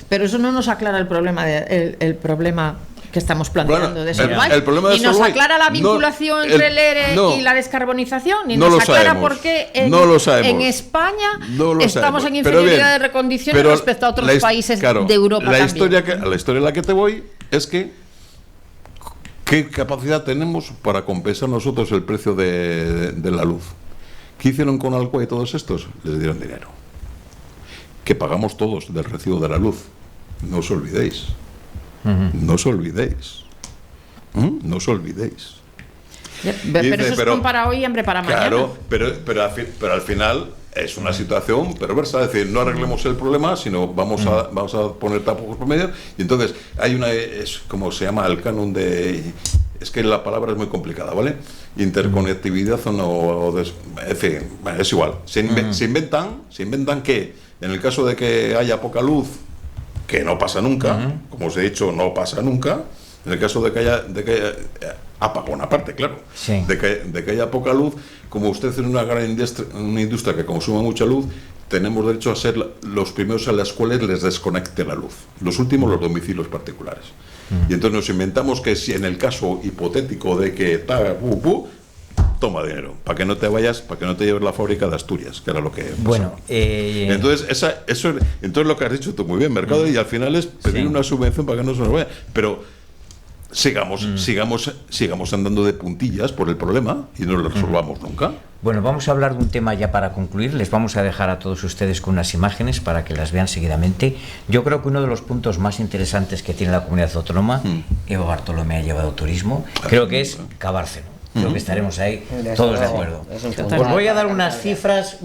Pero eso no nos aclara el problema el problema que estamos planteando de Solvay. El problema de ni nos Solvay, aclara la vinculación entre el ERE y la descarbonización, ni nos aclara por qué en España estamos en inferioridad de recondiciones respecto a otros países de Europa. La historia a la que te voy es que ¿qué capacidad tenemos para compensar nosotros el precio de la luz? ¿Qué hicieron con Alcoa y todos estos? Les dieron dinero. Que pagamos todos del recibo de la luz. No os olvidéis. No os olvidéis. No os olvidéis. Pero eso es pan para hoy y hambre para mañana. Claro, pero al final es una situación perversa. Es decir, no arreglemos el problema, sino vamos a poner tapujos por medio. Y entonces hay es como se llama el canon de es que la palabra es muy complicada, ¿vale? Interconectividad o no, en fin, es igual. Se inventan que en el caso de que haya poca luz, que no pasa nunca, como os he dicho, no pasa nunca, en el caso de que haya apagón aparte, claro, sí. de que haya poca luz, como usted es una gran industria que consuma mucha luz, tenemos derecho a ser los primeros a las cuales les desconecte la luz. Los últimos, los domicilios particulares. Y entonces nos inventamos que si en el caso hipotético de que toma dinero, para que no te vayas, para que no te lleves la fábrica de Asturias, que era lo que pasaba. Bueno, entonces entonces lo que has dicho tú muy bien, mercado, y al final es pedir una subvención para que no se nos vaya, pero sigamos andando de puntillas por el problema y no lo resolvamos nunca. Bueno, vamos a hablar de un tema ya para concluir. Les vamos a dejar a todos ustedes con unas imágenes para que las vean seguidamente. Yo creo que uno de los puntos más interesantes que tiene la comunidad autónoma, Eva Bartolomé ha llevado turismo, creo que es Cabárceno. Creo que estaremos ahí todos de acuerdo. Os voy a dar unas cifras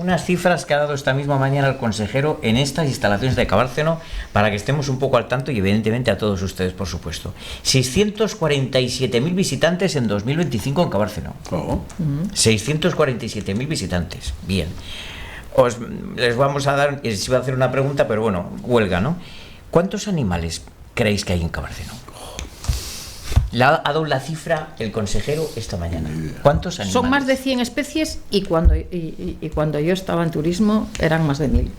que ha dado esta misma mañana el consejero en estas instalaciones de Cabárceno para que estemos un poco al tanto y evidentemente a todos ustedes, por supuesto. 647.000 visitantes en 2025 en Cabárceno. 647.000 visitantes. Bien. Les vamos a dar, les iba a hacer una pregunta, pero bueno, huelga, ¿no? ¿Cuántos animales creéis que hay en Cabárceno? Ha dado la cifra el consejero esta mañana. ¿Cuántos animales? Son más de 100 especies y cuando yo estaba en turismo eran más de 1000.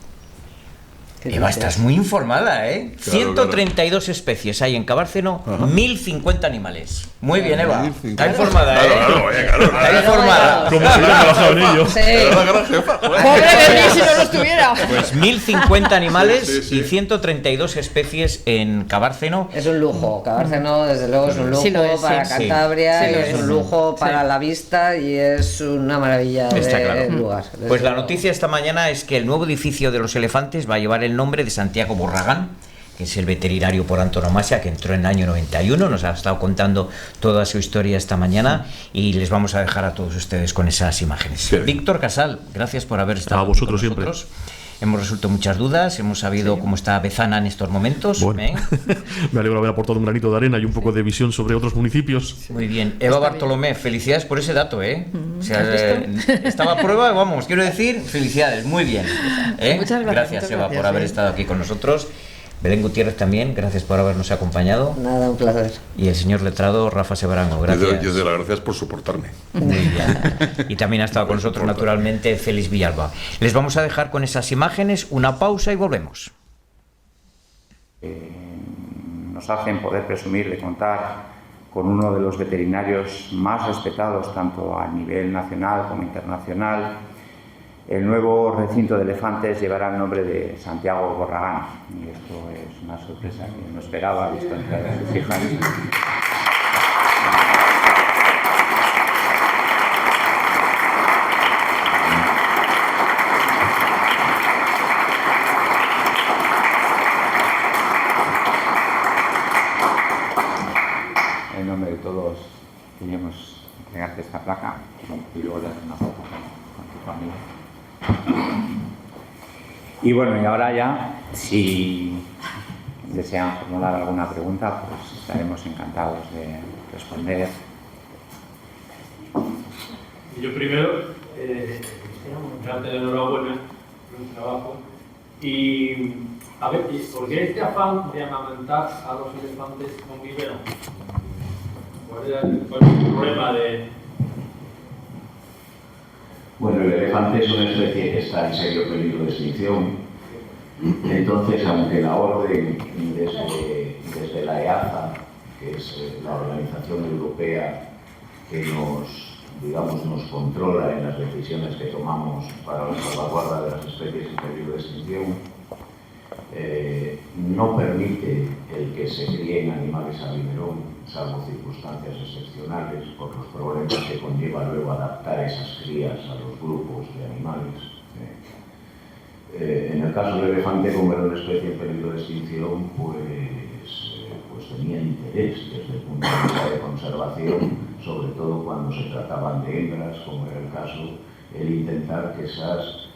Eva, estás muy informada, ¿eh? Claro, 132 especies hay en Cabárceno, 1050 animales. Muy bien, Eva. Está informada, ¿eh? Está informada. Como si hubiera trabajado en ello. Pobre de mí si no lo estuviera. Pues 1050 animales y 132 especies en Cabárceno. Es un lujo. Cabárceno, desde luego, es un lujo para Cantabria, es un lujo para la vista y es una maravilla de lugar. Pues la noticia esta mañana es que el nuevo edificio de los elefantes va a llevar el nombre de Santiago Borragán, que es el veterinario por antonomasia, que entró en el año 91, nos ha estado contando toda su historia esta mañana y les vamos a dejar a todos ustedes con esas imágenes. Sí. Víctor Casal, gracias por haber estado a vosotros con nosotros. Siempre. Hemos resuelto muchas dudas, hemos sabido cómo está Bezana en estos momentos. Bueno, me alegro de haber aportado un granito de arena y un poco de visión sobre otros municipios. Muy bien. Eva Bartolomé, felicidades por ese dato, ¿eh? O sea, estaba a prueba, vamos, quiero decir, felicidades, muy bien. Muchas gracias, Eva, por haber estado aquí con nosotros. Belén Gutiérrez también, gracias por habernos acompañado. Nada, un placer. Y el señor letrado Rafa Sebarango, gracias. Yo doy las gracias por soportarme. Muy bien. Y también ha estado con nosotros, naturalmente, Félix Villalba. Les vamos a dejar con esas imágenes una pausa y volvemos. Nos hacen poder presumir de contar con uno de los veterinarios más respetados, tanto a nivel nacional como internacional. El nuevo recinto de elefantes llevará el nombre de Santiago Borragán y esto es una sorpresa que no esperaba, visto entrar a sus hijas. En nombre de todos queríamos entregarte esta placa y luego dar una foto con tu familia. Y bueno, y ahora ya, si desean formular alguna pregunta, pues estaremos encantados de responder. Yo primero, darte la enhorabuena por el trabajo. Y, a ver, ¿por qué este afán de amamantar a los elefantes con biberón? ¿Cuál es el problema de...? Bueno, el elefante es una especie que está en serio peligro de extinción. Entonces, aunque la orden desde la EAZA, que es la organización europea que nos controla en las decisiones que tomamos para la salvaguarda de las especies en peligro de extinción, no permite el que se críen animales a biberón, salvo circunstancias excepcionales, por los problemas que conlleva luego adaptar esas crías a los grupos de animales. En el caso del elefante, como era una especie en peligro de extinción, pues tenía interés desde el punto de vista de conservación, sobre todo cuando se trataban de hembras, como era el caso, el intentar que esas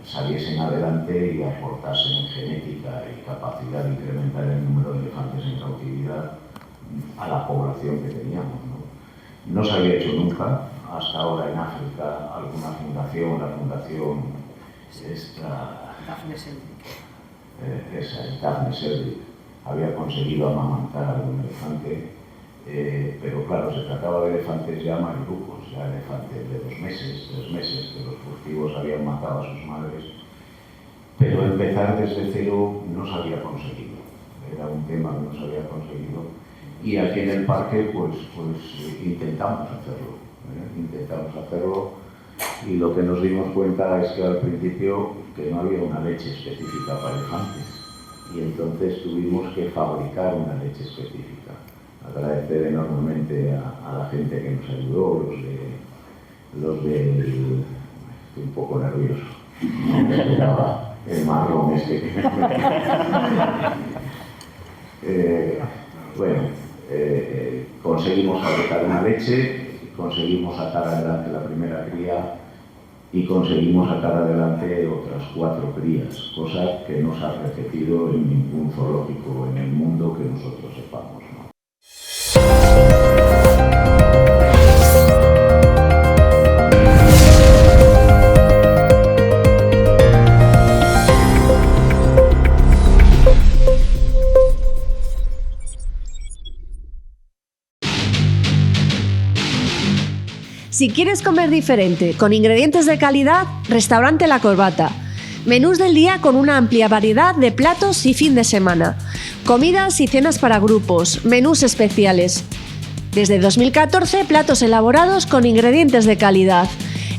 saliesen adelante y aportasen genética y capacidad de incrementar el número de elefantes en cautividad a la población que teníamos, ¿no? No se había hecho nunca, hasta ahora en África, alguna fundación, la fundación Daphne Sedgwick, había conseguido amamantar a un elefante, pero claro, se trataba de elefantes ya mamelucos, ya elefantes de 2 meses, 3 meses, que los furtivos habían matado a sus madres, pero empezar desde cero no se había conseguido, era un tema que no se había conseguido, y aquí en el parque pues intentamos hacerlo, y lo que nos dimos cuenta es que al principio que no había una leche específica para elefantes, y entonces tuvimos que fabricar una leche específica. Agradecer enormemente a la gente que nos ayudó, los de estoy un poco nervioso, no me esperaba el marrón este que me bueno, conseguimos fabricar una leche, conseguimos sacar adelante la primera cría y conseguimos sacar adelante otras 4 crías, cosa que no se ha repetido en ningún zoológico en el mundo que nosotros sepamos, ¿no? Si quieres comer diferente, con ingredientes de calidad, Restaurante La Corbata. Menús del día con una amplia variedad de platos y fin de semana. Comidas y cenas para grupos, menús especiales. Desde 2014, platos elaborados con ingredientes de calidad.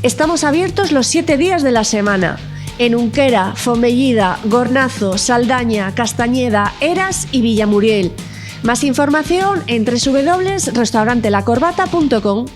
Estamos abiertos los 7 días de la semana. En Unquera, Fomellida, Gornazo, Saldaña, Castañeda, Eras y Villamuriel. Más información en www.restaurantelacorbata.com.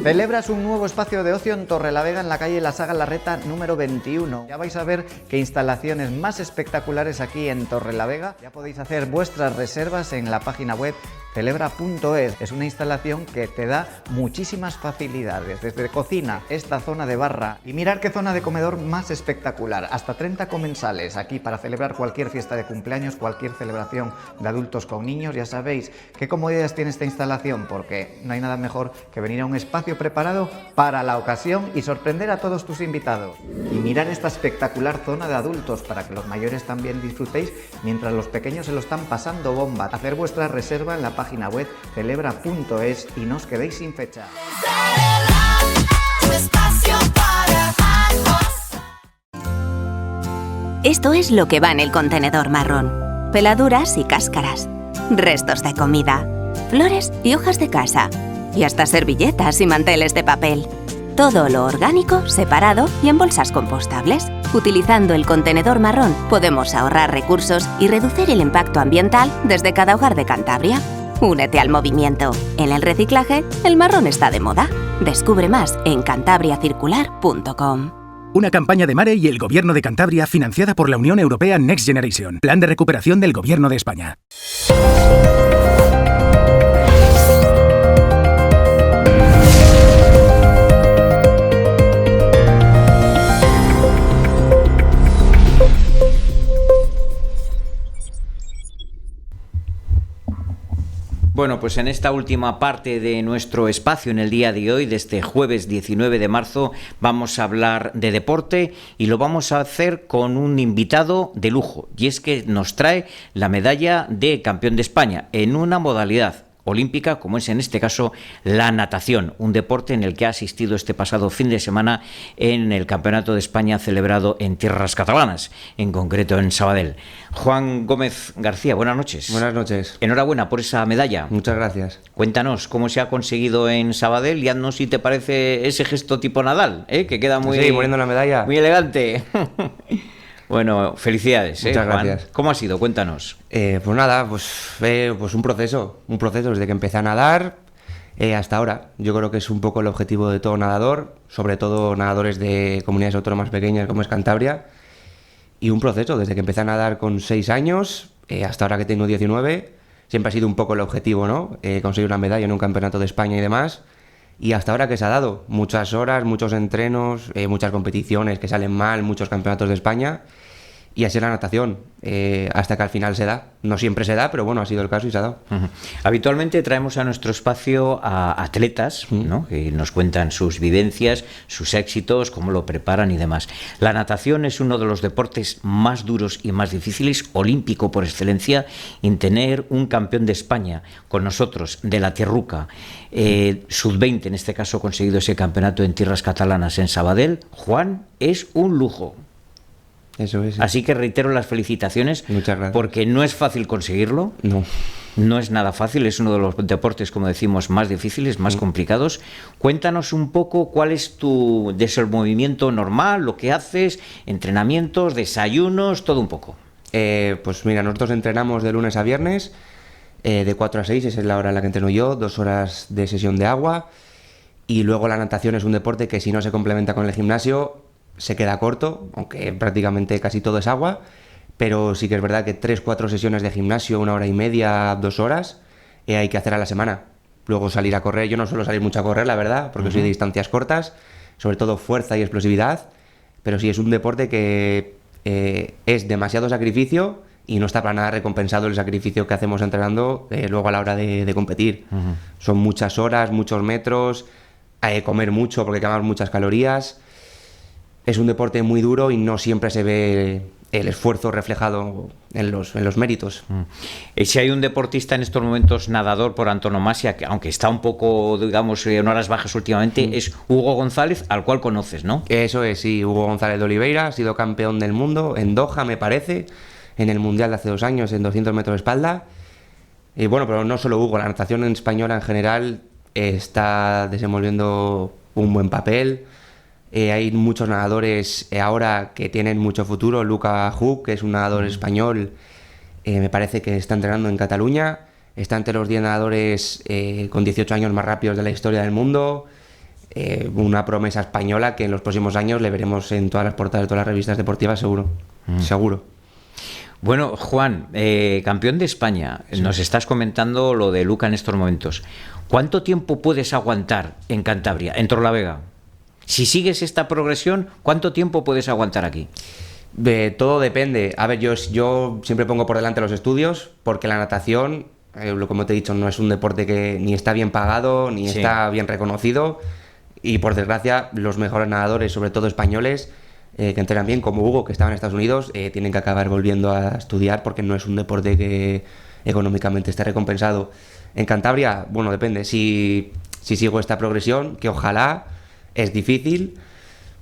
Celebras un nuevo espacio de ocio en Torrelavega, en la calle La Saga Larreta número 21. Ya vais a ver qué instalaciones más espectaculares aquí en Torrelavega. Ya podéis hacer vuestras reservas en la página web celebra.es. Es una instalación que te da muchísimas facilidades, desde cocina, esta zona de barra, y mirar qué zona de comedor más espectacular. Hasta 30 comensales aquí para celebrar cualquier fiesta de cumpleaños, cualquier celebración de adultos con niños. Ya sabéis qué comodidades tiene esta instalación, porque no hay nada mejor que venir a un espacio preparado para la ocasión y sorprender a todos tus invitados. Y mirar esta espectacular zona de adultos para que los mayores también disfrutéis mientras los pequeños se lo están pasando bomba. Hacer vuestra reserva en la página web celebra.es y no os quedéis sin fecha. Esto es lo que va en el contenedor marrón: peladuras y cáscaras, restos de comida, flores y hojas de casa, y hasta servilletas y manteles de papel. Todo lo orgánico, separado y en bolsas compostables. Utilizando el contenedor marrón podemos ahorrar recursos y reducir el impacto ambiental desde cada hogar de Cantabria. Únete al movimiento. En el reciclaje, el marrón está de moda. Descubre más en cantabriacircular.com. Una campaña de Mare y el Gobierno de Cantabria financiada por la Unión Europea Next Generation. Plan de recuperación del Gobierno de España. Bueno, pues en esta última parte de nuestro espacio en el día de hoy, de este jueves 19 de marzo, vamos a hablar de deporte y lo vamos a hacer con un invitado de lujo. Y es que nos trae la medalla de campeón de España en una modalidad olímpica, como es en este caso la natación, un deporte en el que ha asistido este pasado fin de semana en el Campeonato de España celebrado en tierras catalanas, en concreto en Sabadell. Juan Gómez García, buenas noches. Buenas noches. Enhorabuena por esa medalla. Muchas gracias. Cuéntanos cómo se ha conseguido en Sabadell y haznos si te parece ese gesto tipo Nadal, que queda muy, sí, poniendo la medalla. Muy elegante. Bueno, felicidades. Muchas Juan. gracias. ¿Cómo ha sido? Cuéntanos. Pues nada, pues un proceso desde que empecé a nadar hasta ahora. Yo creo que es un poco el objetivo de todo nadador, sobre todo nadadores de comunidades autónomas pequeñas como es Cantabria, y un proceso desde que empecé a nadar con 6 años hasta ahora que tengo 19, siempre ha sido un poco el objetivo, ¿no? Conseguir una medalla en un campeonato de España y demás. Y hasta ahora que se ha dado muchas horas, muchos entrenos, muchas competiciones que salen mal, muchos campeonatos de España, y así la natación, hasta que al final se da. No siempre se da, pero bueno, ha sido el caso y se ha dado. Habitualmente traemos a nuestro espacio a atletas, ¿no? Que nos cuentan sus vivencias, sus éxitos, cómo lo preparan y demás. La natación es uno de los deportes más duros y más difíciles, olímpico por excelencia, en tener un campeón de España con nosotros, de la Tierruca, sub-20 en este caso, conseguido ese campeonato en tierras catalanas en Sabadell. Juan, es un lujo. Eso es. Sí. Así que reitero las felicitaciones. Muchas gracias. Porque no es fácil conseguirlo. No es nada fácil, es uno de los deportes, como decimos, más difíciles, más complicados. Cuéntanos un poco cuál es tu desenvolvimiento normal, lo que haces, entrenamientos, desayunos, todo un poco. Pues mira, nosotros entrenamos de lunes a viernes, de 4 a 6, esa es la hora en la que entreno yo, 2 horas de sesión de agua, y luego la natación es un deporte que si no se complementa con el gimnasio se queda corto, aunque prácticamente casi todo es agua, pero sí que es verdad que 3-4 sesiones de gimnasio, 1 hora y media, 2 horas, hay que hacer a la semana. Luego salir a correr, yo no suelo salir mucho a correr, la verdad, porque soy de distancias cortas, sobre todo fuerza y explosividad, pero sí es un deporte que es demasiado sacrificio y no está para nada recompensado el sacrificio que hacemos entrenando luego a la hora de competir. Son muchas horas, muchos metros, comer mucho porque quemamos muchas calorías. Es un deporte muy duro y no siempre se ve el esfuerzo reflejado en los méritos. Si hay un deportista en estos momentos nadador por antonomasia, que aunque está un poco, digamos, en horas bajas últimamente, es Hugo González, al cual conoces, ¿no? Eso es, sí, Hugo González de Oliveira ha sido campeón del mundo en Doha, me parece, en el Mundial de hace 2 años, en 200 metros de espalda. Y bueno, pero no solo Hugo, la natación española en general está desenvolviendo un buen papel. Hay muchos nadadores ahora que tienen mucho futuro. Luca Huck, que es un nadador español, me parece que está entrenando en Cataluña. Está entre los 10 nadadores con 18 años más rápidos de la historia del mundo. Una promesa española que en los próximos años le veremos en todas las portadas de todas las revistas deportivas, seguro. Seguro. Bueno, Juan, campeón de España, sí. Nos estás comentando lo de Luca en estos momentos. ¿Cuánto tiempo puedes aguantar en Cantabria, en Torrelavega? Si sigues esta progresión, ¿cuánto tiempo puedes aguantar aquí? Todo depende. A ver, yo siempre pongo por delante los estudios, porque la natación, como te he dicho, no es un deporte que ni está bien pagado, ni está bien reconocido, y por desgracia los mejores nadadores, sobre todo españoles, que entrenan bien, como Hugo, que estaba en Estados Unidos, tienen que acabar volviendo a estudiar porque no es un deporte que económicamente esté recompensado. En Cantabria, bueno, depende. Si sigo esta progresión, que ojalá... Es difícil,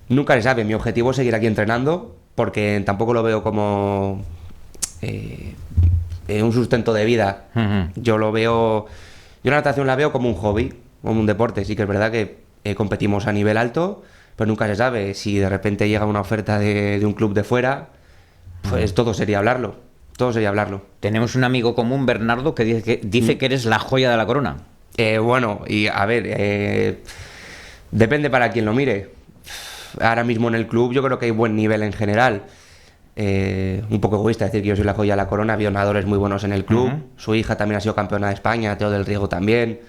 nunca se sabe. Mi objetivo es seguir aquí entrenando porque tampoco lo veo como un sustento de vida. Yo la natación la veo como un hobby, como un deporte. Sí que es verdad que competimos a nivel alto, pero nunca se sabe. Si de repente llega una oferta de un club de fuera, pues todo sería hablarlo. Tenemos un amigo común, Bernardo, que dice que eres la joya de la corona. Bueno, y a ver... Depende para quien lo mire. Ahora mismo en el club yo creo que hay buen nivel en general. Un poco egoísta decir que yo soy la joya de la corona. Había nadadores muy buenos en el club. Su hija también ha sido campeona de España, Teo del Riego también.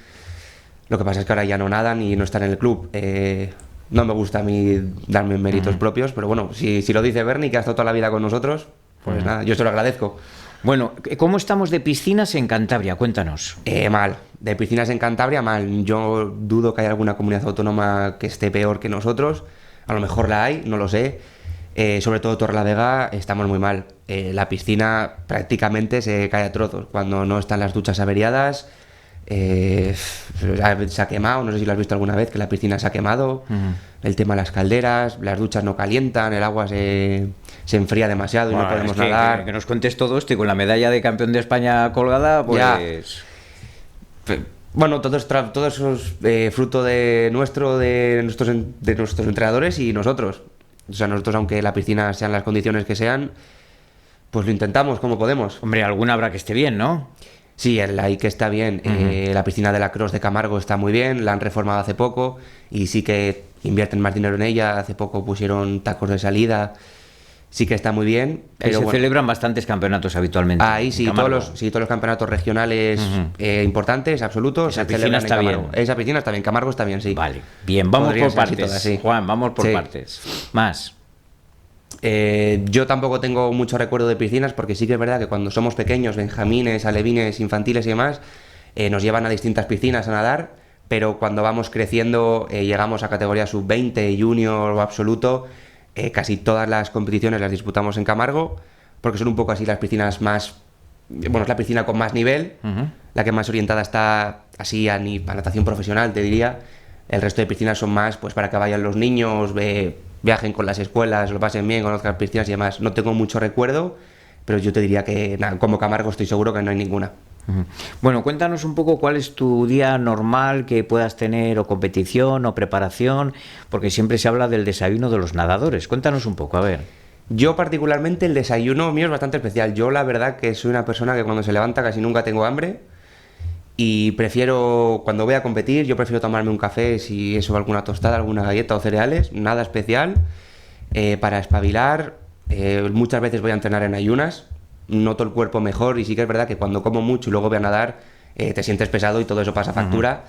Lo que pasa es que ahora ya no nadan y no están en el club. No me gusta a mí darme méritos propios, pero bueno, si lo dice Bernie, que ha estado toda la vida con nosotros, pues nada, yo se lo agradezco. Bueno, ¿cómo estamos de piscinas en Cantabria? Cuéntanos. Mal. De piscinas en Cantabria, mal. Yo dudo que haya alguna comunidad autónoma que esté peor que nosotros. A lo mejor la hay, no lo sé. Sobre todo Torrelavega estamos muy mal. La piscina prácticamente se cae a trozos. Cuando no están las duchas averiadas, se ha quemado. No sé si lo has visto alguna vez, que la piscina se ha quemado. El tema de las calderas, las duchas no calientan, el agua se enfría demasiado y no podemos nadar. Que nos cuentes todo esto y con la medalla de campeón de España colgada, pues... Ya. Bueno, todo eso es fruto de nuestros entrenadores y nosotros. O sea, nosotros, aunque la piscina sean las condiciones que sean, pues lo intentamos como podemos. Hombre, alguna habrá que esté bien, ¿no? Sí, el que está bien. La piscina de la Cross de Camargo está muy bien, la han reformado hace poco y sí que invierten más dinero en ella. Hace poco pusieron tacos de salida. Sí que está muy bien. Ahí se celebran bastantes campeonatos habitualmente. Ahí sí, todos los campeonatos regionales importantes, absolutos. Esa piscina está bien. Esa piscina está bien, Camargo está bien, sí. Vale, bien, vamos por partes. Todas, sí. Juan, vamos por partes. Más. Yo tampoco tengo mucho recuerdo de piscinas porque sí que es verdad que cuando somos pequeños, benjamines, alevines, infantiles y demás, nos llevan a distintas piscinas a nadar, pero cuando vamos creciendo, llegamos a categoría sub-20, junior o absoluto, casi todas las competiciones las disputamos en Camargo, porque son un poco así las piscinas más... Bueno, es la piscina con más nivel, la que más orientada está así a natación profesional, te diría. El resto de piscinas son más pues para que vayan los niños, viajen con las escuelas, lo pasen bien, conozcan piscinas y demás. No tengo mucho recuerdo, pero yo te diría que como Camargo estoy seguro que no hay ninguna. Bueno, cuéntanos un poco cuál es tu día normal que puedas tener, o competición o preparación, porque siempre se habla del desayuno de los nadadores. Cuéntanos un poco, a ver. Yo particularmente el desayuno mío es bastante especial. Yo la verdad que soy una persona que cuando se levanta casi nunca tengo hambre y prefiero, cuando voy a competir, yo prefiero tomarme un café, si eso, alguna tostada, alguna galleta o cereales, nada especial, para espabilar. Muchas veces voy a entrenar en ayunas, noto el cuerpo mejor y sí que es verdad que cuando como mucho y luego voy a nadar, te sientes pesado y todo eso pasa factura.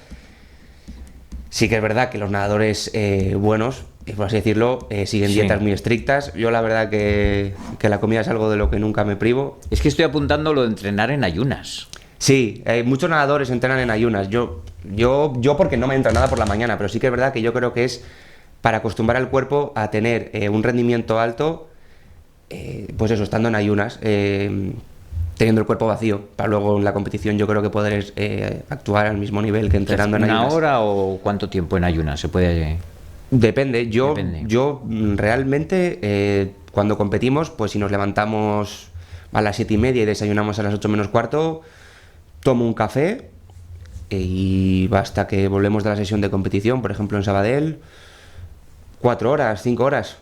Sí que es verdad que los nadadores buenos, por así decirlo, siguen dietas muy estrictas. Yo la verdad que la comida es algo de lo que nunca me privo. Es que estoy apuntando lo de entrenar en ayunas. Sí, muchos nadadores entrenan en ayunas. Yo porque no me entra nada por la mañana, pero sí que es verdad que yo creo que es para acostumbrar al cuerpo a tener un rendimiento alto, pues eso, estando en ayunas, teniendo el cuerpo vacío, para luego en la competición yo creo que poder actuar al mismo nivel que entrenando en ayunas. ¿Una hora o cuánto tiempo en ayunas se puede...? Depende. Yo realmente cuando competimos, pues si nos levantamos a las 7:30 y desayunamos a las 8 menos cuarto, tomo un café y hasta que volvemos de la sesión de competición, por ejemplo en Sabadell, 4 horas, 5 horas.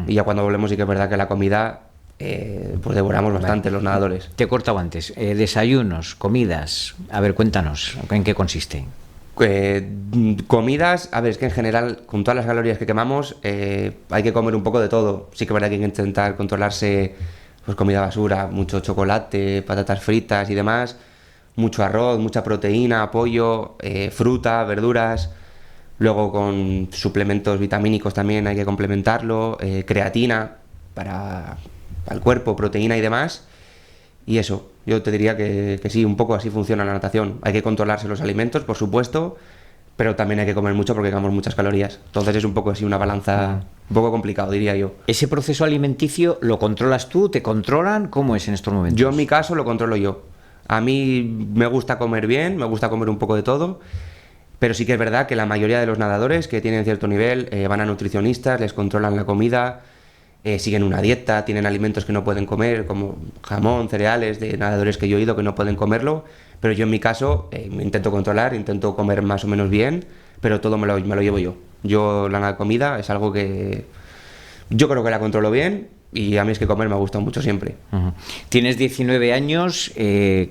Y ya cuando volvemos sí que es verdad que la comida pues devoramos bastante los nadadores. Te he cortado antes. Desayunos, comidas, a ver, cuéntanos, ¿en qué consiste? Comidas, a ver, es que en general con todas las calorías que quemamos hay que comer un poco de todo. Sí que es verdad que hay que intentar controlarse pues comida basura, mucho chocolate, patatas fritas y demás, mucho arroz, mucha proteína, pollo, fruta, verduras. Luego con suplementos vitamínicos también hay que complementarlo, creatina para el cuerpo, proteína y demás. Y eso, yo te diría que sí, un poco así funciona la natación. Hay que controlarse los alimentos, por supuesto, pero también hay que comer mucho porque quemamos muchas calorías. Entonces es un poco así una balanza un poco complicado, diría yo. ¿Ese proceso alimenticio lo controlas tú? ¿Te controlan? ¿Cómo es en estos momentos? Yo en mi caso lo controlo yo. A mí me gusta comer bien, me gusta comer un poco de todo, pero sí que es verdad que la mayoría de los nadadores que tienen cierto nivel van a nutricionistas, les controlan la comida, siguen una dieta, tienen alimentos que no pueden comer, como jamón, cereales, de nadadores que yo he ido que no pueden comerlo, pero yo en mi caso me intento controlar, intento comer más o menos bien, pero todo me lo llevo yo. Yo la comida es algo que yo creo que la controlo bien y a mí es que comer me ha gustado mucho siempre. Tienes 19 años,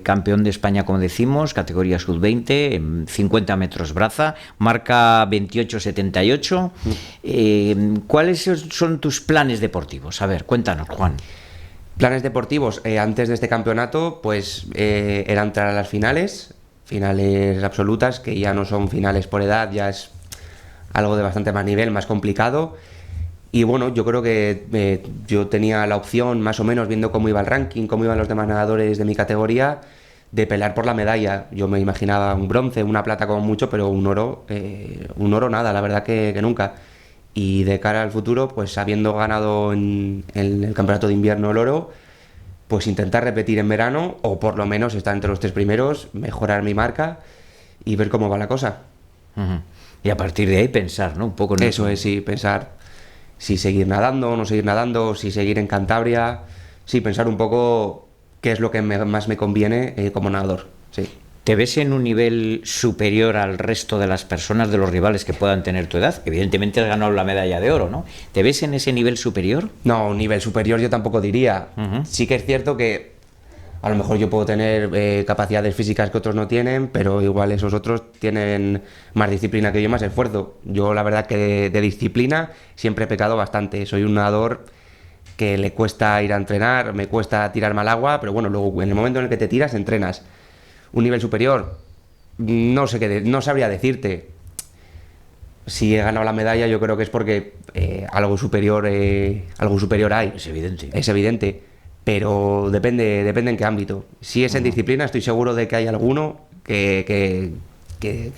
campeón de España, como decimos, categoría sub-20, en 50 metros braza, marca 28.78. ¿Cuáles son tus planes deportivos? A ver, cuéntanos, Juan. Planes deportivos, antes de este campeonato, pues era entrar a las finales absolutas, que ya no son finales por edad, ya es algo de bastante más nivel, más complicado. Y bueno, yo creo que yo tenía la opción, más o menos, viendo cómo iba el ranking, cómo iban los demás nadadores de mi categoría, de pelear por la medalla. Yo me imaginaba un bronce, una plata como mucho, pero un oro nada, la verdad que nunca. Y de cara al futuro, pues habiendo ganado en el campeonato de invierno el oro, pues intentar repetir en verano, o por lo menos estar entre los 3 primeros, mejorar mi marca y ver cómo va la cosa. Y a partir de ahí pensar, ¿no? Un poco en eso. Es, sí, pensar si seguir nadando o no seguir nadando, si seguir en Cantabria, sí, pensar un poco qué es lo que más me conviene como nadador, sí. ¿Te ves en un nivel superior al resto de las personas, de los rivales que puedan tener tu edad? Evidentemente has ganado la medalla de oro, ¿no? ¿Te ves en ese nivel superior? No, un nivel superior yo tampoco diría. Sí que es cierto que a lo mejor yo puedo tener capacidades físicas que otros no tienen, pero igual esos otros tienen más disciplina que yo, más esfuerzo. Yo la verdad que de disciplina siempre he pecado bastante. Soy un nadador que le cuesta ir a entrenar, me cuesta tirarme al agua, pero bueno, luego en el momento en el que te tiras, entrenas. Un nivel superior, no sé no sabría decirte. Si he ganado la medalla, yo creo que es porque algo superior hay. Es evidente. Es evidente, pero depende en qué ámbito. Si es en disciplina, estoy seguro de que hay alguno que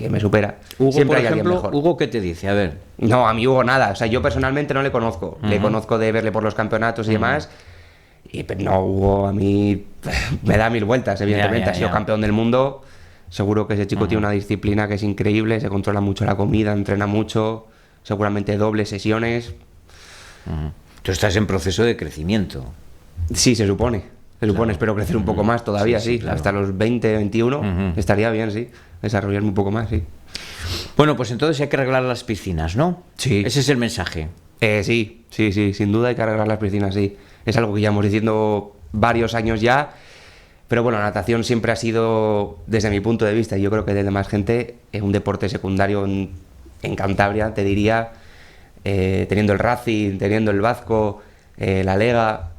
me supera. Hugo, siempre por hay ejemplo, alguien mejor. ¿Hugo qué te dice? A ver. No, a mí Hugo nada. O sea, yo personalmente no le conozco. Le conozco de verle por los campeonatos y demás. Y pero no, Hugo a mí me da 1000 vueltas, evidentemente. Ha sido campeón del mundo. Seguro que ese chico tiene una disciplina que es increíble. Se controla mucho la comida, entrena mucho. Seguramente dobles sesiones. Tú estás en proceso de crecimiento. Sí, se supone. Espero crecer un poco más todavía, sí. Claro. Hasta los 20, 21 estaría bien, sí. Desarrollarme un poco más, sí. Bueno, pues entonces hay que arreglar las piscinas, ¿no? Sí. Ese es el mensaje. Sí, sin duda hay que arreglar las piscinas, sí. Es algo que llevamos diciendo varios años ya, pero bueno, la natación siempre ha sido, desde mi punto de vista, y yo creo que de demás gente, un deporte secundario en Cantabria, te diría, teniendo el Racing, teniendo el Vasco, la Lega.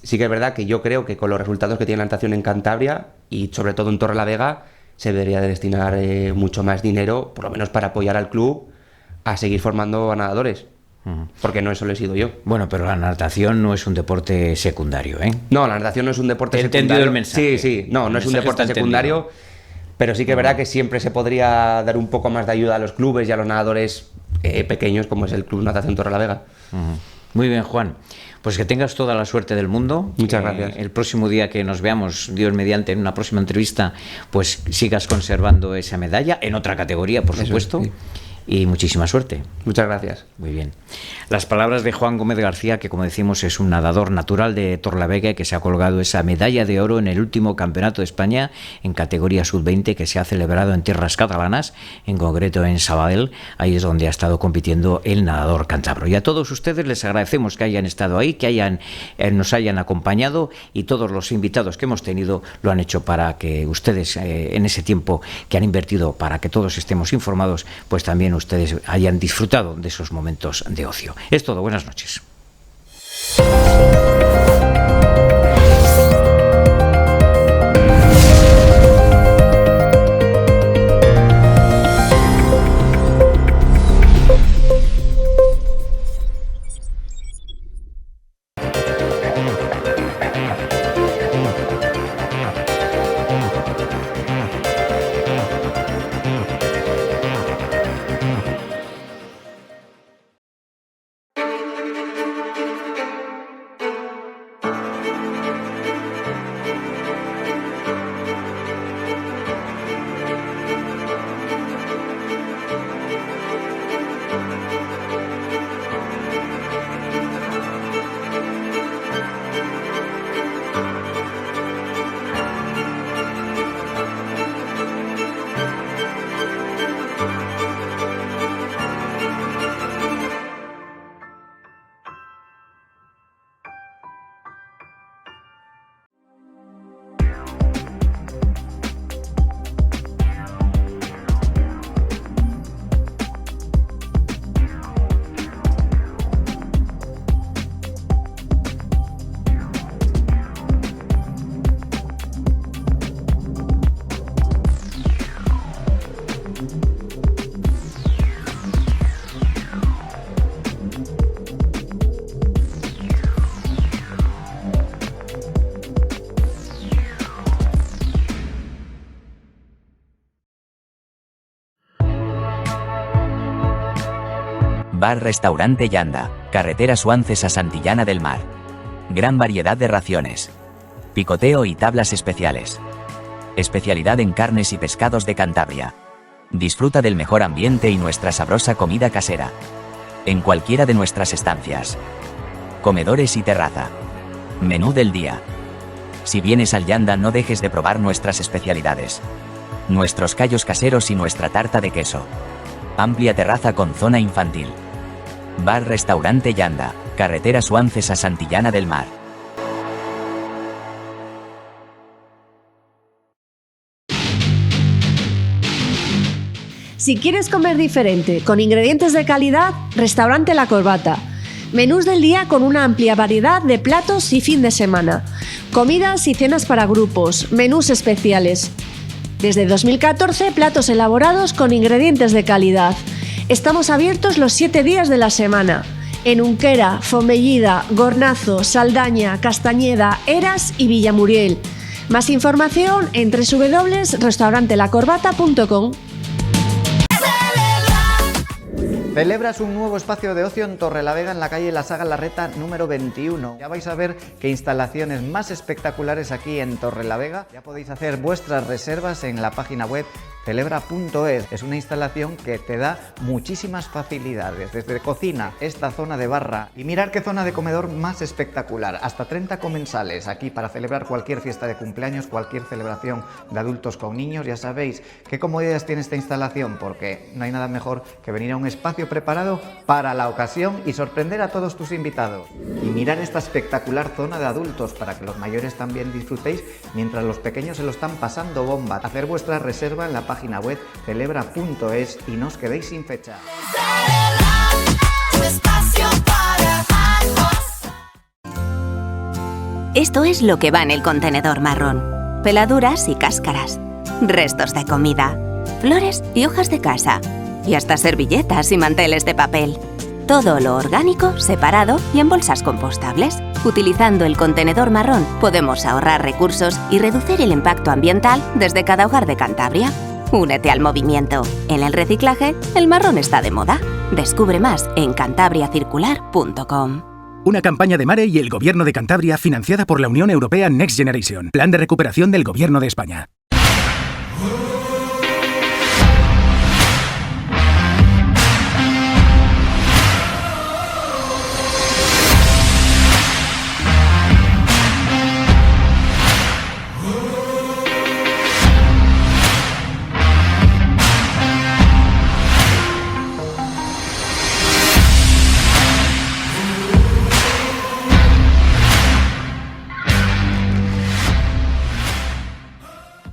Sí que es verdad que yo creo que con los resultados que tiene la natación en Cantabria, y sobre todo en Torrelavega, se debería de destinar mucho más dinero, por lo menos para apoyar al club, a seguir formando a nadadores. Porque no eso lo he sido yo. Bueno, pero la natación no es un deporte secundario, ¿eh? No, la natación no es un deporte secundario. He entendido el mensaje. Sí, no es un deporte secundario, pero sí que es verdad que siempre se podría dar un poco más de ayuda a los clubes y a los nadadores pequeños, como es el Club Natación Torrelavega. Muy bien, Juan. Pues que tengas toda la suerte del mundo. Muchas gracias. El próximo día que nos veamos, Dios mediante, en una próxima entrevista, pues sigas conservando esa medalla, en otra categoría, por supuesto. Sí. Y muchísima suerte. Muchas gracias. Muy bien. Las palabras de Juan Gómez García, que como decimos es un nadador natural de Torrelavega y que se ha colgado esa medalla de oro en el último Campeonato de España en categoría sub-20 que se ha celebrado en tierras catalanas, en concreto en Sabadell. Ahí es donde ha estado compitiendo el nadador cántabro. Y a todos ustedes les agradecemos que hayan estado ahí, que nos hayan acompañado, y todos los invitados que hemos tenido lo han hecho para que ustedes en ese tiempo que han invertido para que todos estemos informados, pues también ustedes hayan disfrutado de esos momentos de ocio. Es todo, buenas noches. Bar-restaurante Yanda, carretera Suances a Santillana del Mar. Gran variedad de raciones. Picoteo y tablas especiales. Especialidad en carnes y pescados de Cantabria. Disfruta del mejor ambiente y nuestra sabrosa comida casera. En cualquiera de nuestras estancias. Comedores y terraza. Menú del día. Si vienes al Yanda, no dejes de probar nuestras especialidades. Nuestros callos caseros y nuestra tarta de queso. Amplia terraza con zona infantil. Bar-restaurante Yanda, carretera Suances a Santillana del Mar. Si quieres comer diferente, con ingredientes de calidad, Restaurante La Corbata. Menús del día con una amplia variedad de platos y fin de semana. Comidas y cenas para grupos, menús especiales. Desde 2014, platos elaborados con ingredientes de calidad. Estamos abiertos los 7 días de la semana. En Unquera, Fomellida, Gornazo, Saldaña, Castañeda, Eras y Villamuriel. Más información en www.restaurantelacorbata.com. Celebras un nuevo espacio de ocio en Torrelavega, en la calle La Saga Larreta número 21. Ya vais a ver qué instalaciones más espectaculares aquí en Torrelavega. Ya podéis hacer vuestras reservas en la página web celebra.es. Es una instalación que te da muchísimas facilidades, desde cocina, esta zona de barra y mirar qué zona de comedor más espectacular. Hasta 30 comensales aquí para celebrar cualquier fiesta de cumpleaños, cualquier celebración de adultos con niños. Ya sabéis qué comodidades tiene esta instalación, porque no hay nada mejor que venir a un espacio preparado para la ocasión y sorprender a todos tus invitados. Y mirar esta espectacular zona de adultos para que los mayores también disfrutéis mientras los pequeños se lo están pasando bomba. Hacer vuestra reserva en la página web celebra.es y no os quedéis sin fecha. Esto es lo que va en el contenedor marrón. Peladuras y cáscaras, restos de comida, flores y hojas de casa, y hasta servilletas y manteles de papel. Todo lo orgánico, separado y en bolsas compostables. Utilizando el contenedor marrón podemos ahorrar recursos y reducir el impacto ambiental desde cada hogar de Cantabria. Únete al movimiento. En el reciclaje, el marrón está de moda. Descubre más en cantabriacircular.com. Una campaña de Mare y el Gobierno de Cantabria financiada por la Unión Europea Next Generation. Plan de recuperación del Gobierno de España.